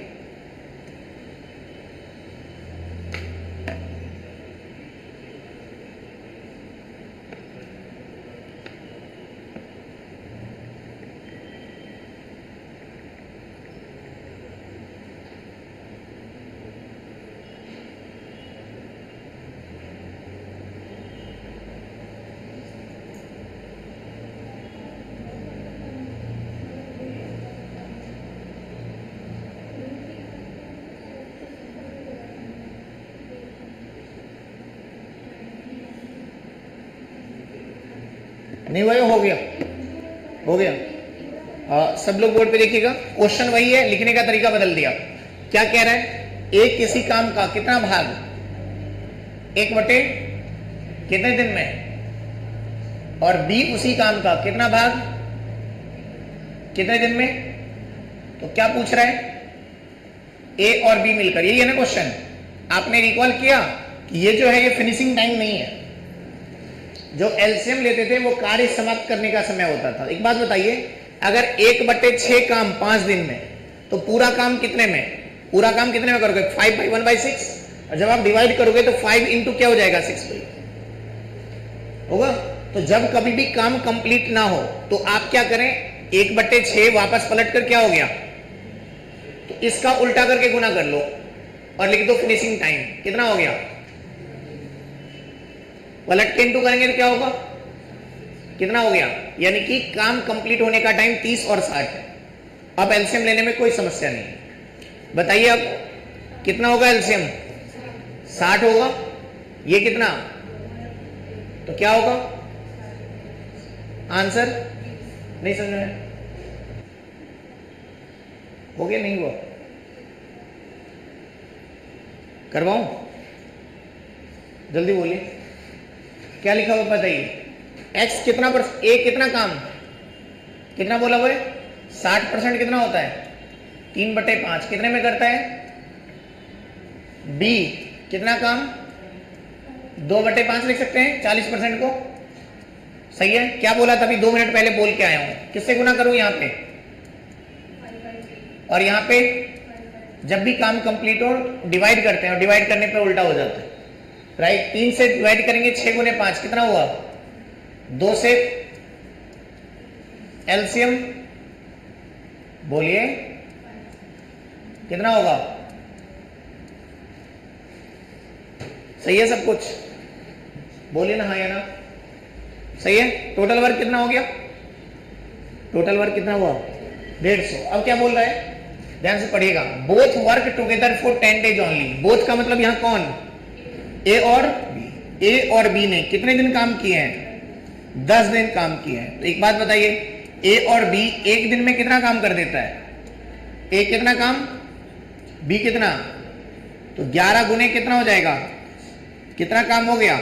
नहीं हुआ? हो गया? हो गया? सब लोग बोर्ड पे देखिएगा। क्वेश्चन वही है, लिखने का तरीका बदल दिया। क्या कह रहा है? ए किसी काम का कितना भाग? 1/, कितने दिन में? और बी उसी काम का कितना भाग? कितने दिन में? तो क्या पूछ रहा है? ए और बी मिलकर। यही है ना क्वेश्चन? आपने रिकॉल किया कि ये जो है ये फिनिशिंग टाइम नहीं है। जो एलसीएम लेते थे वो कार्य समाप्त करने का समय होता था। एक बात बताइए, अगर 1/6 काम 5 दिन में, तो पूरा काम कितने में? पूरा काम कितने में करोगे? 5/1/6। और जब आप डिवाइड करोगे तो 5 इंटू क्या हो जाएगा? 6 होगा। तो जब कभी भी काम कंप्लीट ना हो तो आप क्या करें? 1/6 वापस पलट कर क्या हो गया? तो इसका उल्टा करके गुना कर लो और लिख दो फिनिशिंग टाइम। कितना हो गया? पलट के इंटू करेंगे तो क्या होगा? कितना हो गया? यानी कि काम कंप्लीट होने का टाइम 30 और 60 है। अब एलसीएम लेने में कोई समस्या नहीं। बताइए अब कितना होगा एलसीएम? 60 होगा। ये कितना? तो क्या होगा आंसर? नहीं समझ में? हो गया? नहीं हुआ? करवाऊं? जल्दी बोलिए। क्या लिखा हुआ बताइए? x कितना ए कितना काम? कितना बोला हुआ है? 60% कितना होता है? 3/5 कितने में करता है? b कितना काम? 2/5 लिख सकते हैं 40% को। सही है? क्या बोला था अभी 2 मिनट पहले बोल के आया हूं। किससे गुना करूं यहां पे? और यहां पे जब भी काम कंप्लीट हो डिवाइड करते हैं और डिवाइड करने पे उल्टा हो जाता है। राइट? 3 से डिवाइड करेंगे 6 × 5 कितना हुआ? 2 से एलसीएम बोलिए कितना होगा? सही है सब कुछ? बोलिए ना हाँ या ना। सही है? टोटल वर्क कितना हो गया? टोटल वर्क कितना हुआ? 150। अब क्या बोल रहा है? ध्यान से पढ़िएगा। Both work together for 10 days only. Both का मतलब यहां कौन? ए और बी। ए और बी ने कितने दिन काम किए हैं? 10 दिन काम किए हैं। तो एक बात बताइए, ए और बी एक दिन में कितना काम कर देता है? ए कितना काम, बी कितना? तो 11 गुने कितना हो जाएगा? कितना काम हो गया?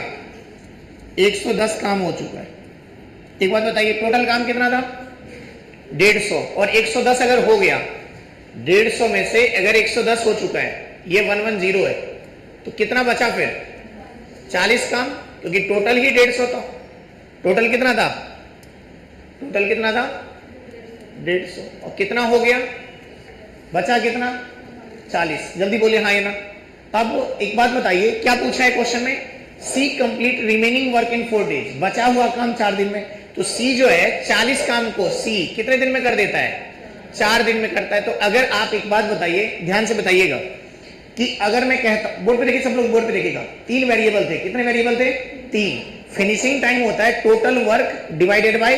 110 काम हो चुका है। एक बात बताइए, टोटल काम कितना था? 150 और 110 अगर हो गया, 150 में से अगर 110 हो चुका है, ये 110 है, तो कितना बचा फिर? 40 काम, क्योंकि टोटल ही 150 था। टोटल कितना था? टोटल कितना था? 150। और कितना हो गया? बचा कितना? 40। जल्दी बोलिए हाँ या ना। अब एक बात बताइए, क्या पूछा है क्वेश्चन में? C complete remaining work in 4 days, बचा हुआ काम 4 दिन में। तो सी जो है 40 काम को सी कितने दिन में कर देता है? 4 दिन में करता है। तो अगर आप एक बात बताइए, ध्यान से बताइएगा, कि अगर मैं कहता, बोर्ड पे देखिए सब लोग, बोर्ड पे देखिएगा, 3 वेरिएबल थे। कितने वेरिएबल थे? 3। फिनिशिंग टाइम होता है टोटल वर्क डिवाइडेड बाय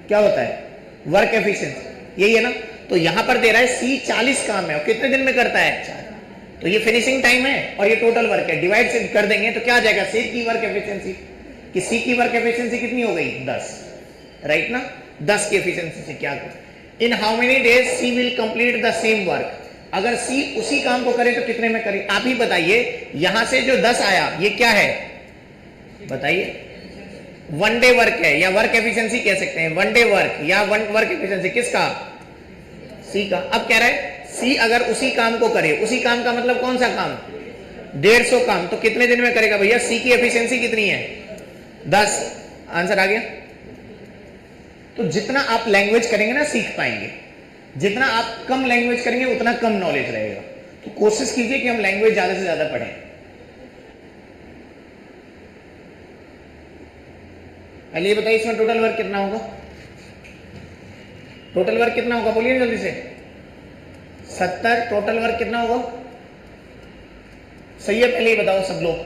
क्या होता है? वर्क एफिशिएंसी, यही है ना। तो यहां पर दे रहा है सी 40 काम है और कितने दिन में करता है? 4। तो ये फिनिशिंग टाइम है और ये टोटल वर्क है, डिवाइड से कर देंगे तो क्या आ जाएगा? सी की वर्क एफिशिएंसी, कि सी की वर्क एफिशिएंसी कितनी हो गई? 10, राइट ना। 10 की एफिशिएंसी से क्या करें? In how many days C will complete the same work, अगर सी उसी काम को करे तो कितने में करे? आप ही बताइए। यहां से जो 10 आया ये क्या है? बताइए। 1 डे वर्क है या वर्क एफिशिएंसी कह सकते हैं, 1 डे वर्क या वर्क एफिशिएंसी किसका? सी का। अब कह रहा है सी अगर उसी काम को करे, उसी काम का मतलब कौन सा काम? 150 काम, तो कितने दिन में करेगा भैया? सी की एफिशिएंसी कितनी है? 10। आंसर आ गया। तो जितना आप लैंग्वेज करेंगे ना सीख पाएंगे, जितना आप कम लैंग्वेज करेंगे उतना कम नॉलेज रहेगा। तो कोशिश कीजिए कि हम लैंग्वेज ज्यादा से ज्यादा पढ़ें। पहले ये बताइए इसमें टोटल वर्क कितना होगा? टोटल वर्क कितना होगा? बोलिए जल्दी से। 70। टोटल वर्क कितना होगा? सही है, पहले ये बताओ सब लोग।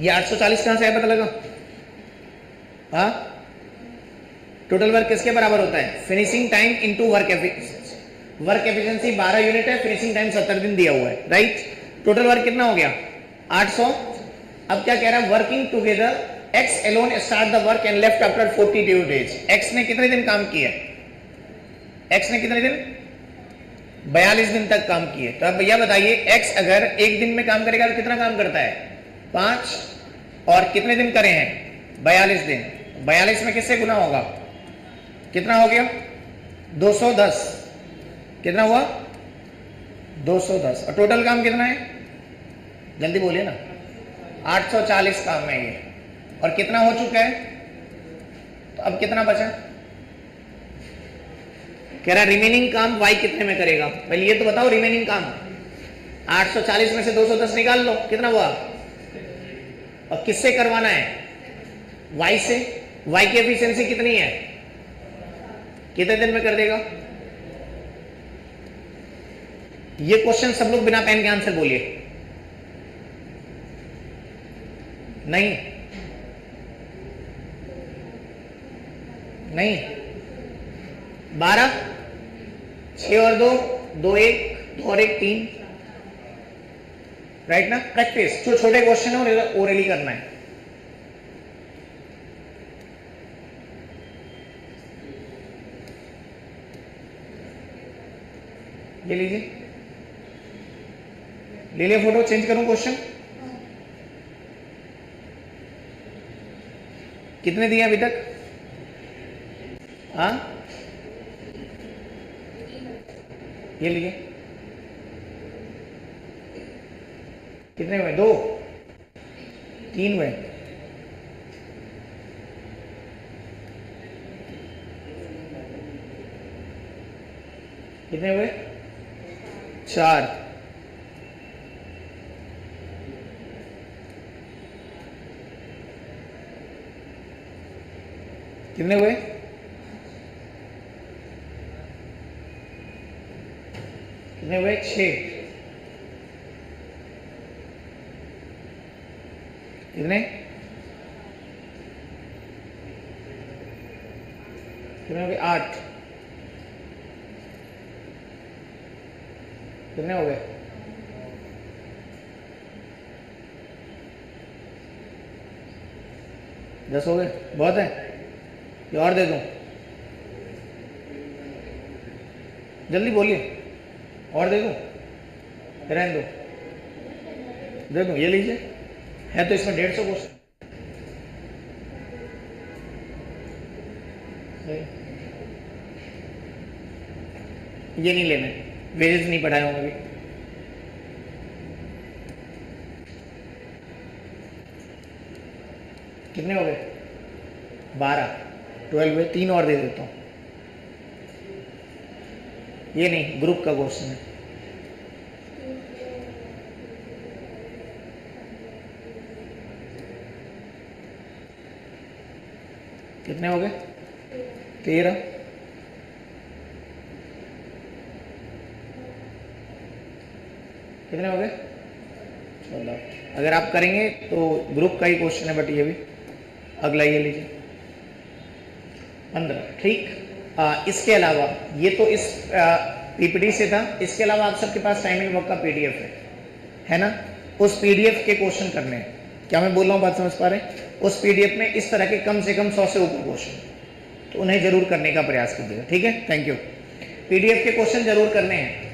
ये 840 कहां से आया पता लगा? हाँ, टोटल वर्क किसके बराबर होता है? Finishing time into work efficiency. Work efficiency 12 unit है, फिनिशिंग टाइम 70 दिन दिया हुआ है, राइट। टोटल वर्क कितना हो गया? 800। अब क्या कह रहा है? Working together X alone start the work and left after 42 डेज। एक्स ने कितने दिन काम किया? एक्स ने कितने दिन? 42 दिन तक काम किए। तो अब भैया बताइए, एक्स अगर एक दिन में काम करेगा तो कितना काम करता है? 5। और कितने दिन करे हैं? 42 दिन। 42 में किससे गुना होगा? कितना हो गया? 210। कितना हुआ? 210। और टोटल काम कितना है? जल्दी बोलिए ना। 840 काम है ये, और कितना हो चुका है? तो अब कितना बचा? कह रहा रिमेनिंग काम वाई कितने में करेगा? पहले ये तो बताओ रिमेनिंग काम। 840 में से 210 निकाल लो, कितना हुआ? और किससे करवाना है? वाई से। वाई की एफिशिएंसी कितनी है? कितने दिन में कर देगा? ये क्वेश्चन सब लोग बिना पेन के आंसर बोलिए। नहीं नहीं, 12, 6 और 2, 2 1, 2 और 1 3, राइट ना। प्रैक्टिस, जो छोटे क्वेश्चन है ओरली करना है। ये लीजिए, ले लिया फोटो। चेंज करूं क्वेश्चन? कितने दिए अभी तक? हाँ, ये लीजिए। कितने हुए? 2, 3 हुए। कितने हुए? 4। कितने हुए? कितने हुए? 6। कितने? कितने हो गए? 8। कितने हो गए? 10 हो गए। बहुत है, ये और दे दूं? जल्दी बोलिए, और दे दूं? रहने दो, दे दूं? ये लीजिए, है तो इसमें 150 क्वेश्चन। ये नहीं लेने, वेजेस नहीं पढ़ाए होंगे अभी। कितने हो गए? 12, 12 हुए, 3 और दे देता हूँ। ये नहीं, ग्रुप का क्वेश्चन है। कितने हो गए? 13। कितने हो गए? 14। अगर आप करेंगे तो ग्रुप का ही क्वेश्चन है, बट ये भी अगला ये लीजिए 15। ठीक। इसके अलावा ये तो इस पीपीटी से था, इसके अलावा आप सबके पास टाइम एंड वर्क का पीडीएफ है ना? उस पीडीएफ के क्वेश्चन करने हैं। क्या मैं बोल रहा हूँ, बात समझ पा रहे हैं? उस पीडीएफ में इस तरह के कम से कम 100 से ऊपर क्वेश्चन, तो उन्हें जरूर करने का प्रयास कीजिएगा। ठीक है, थैंक यू। पीडीएफ के क्वेश्चन जरूर करने हैं।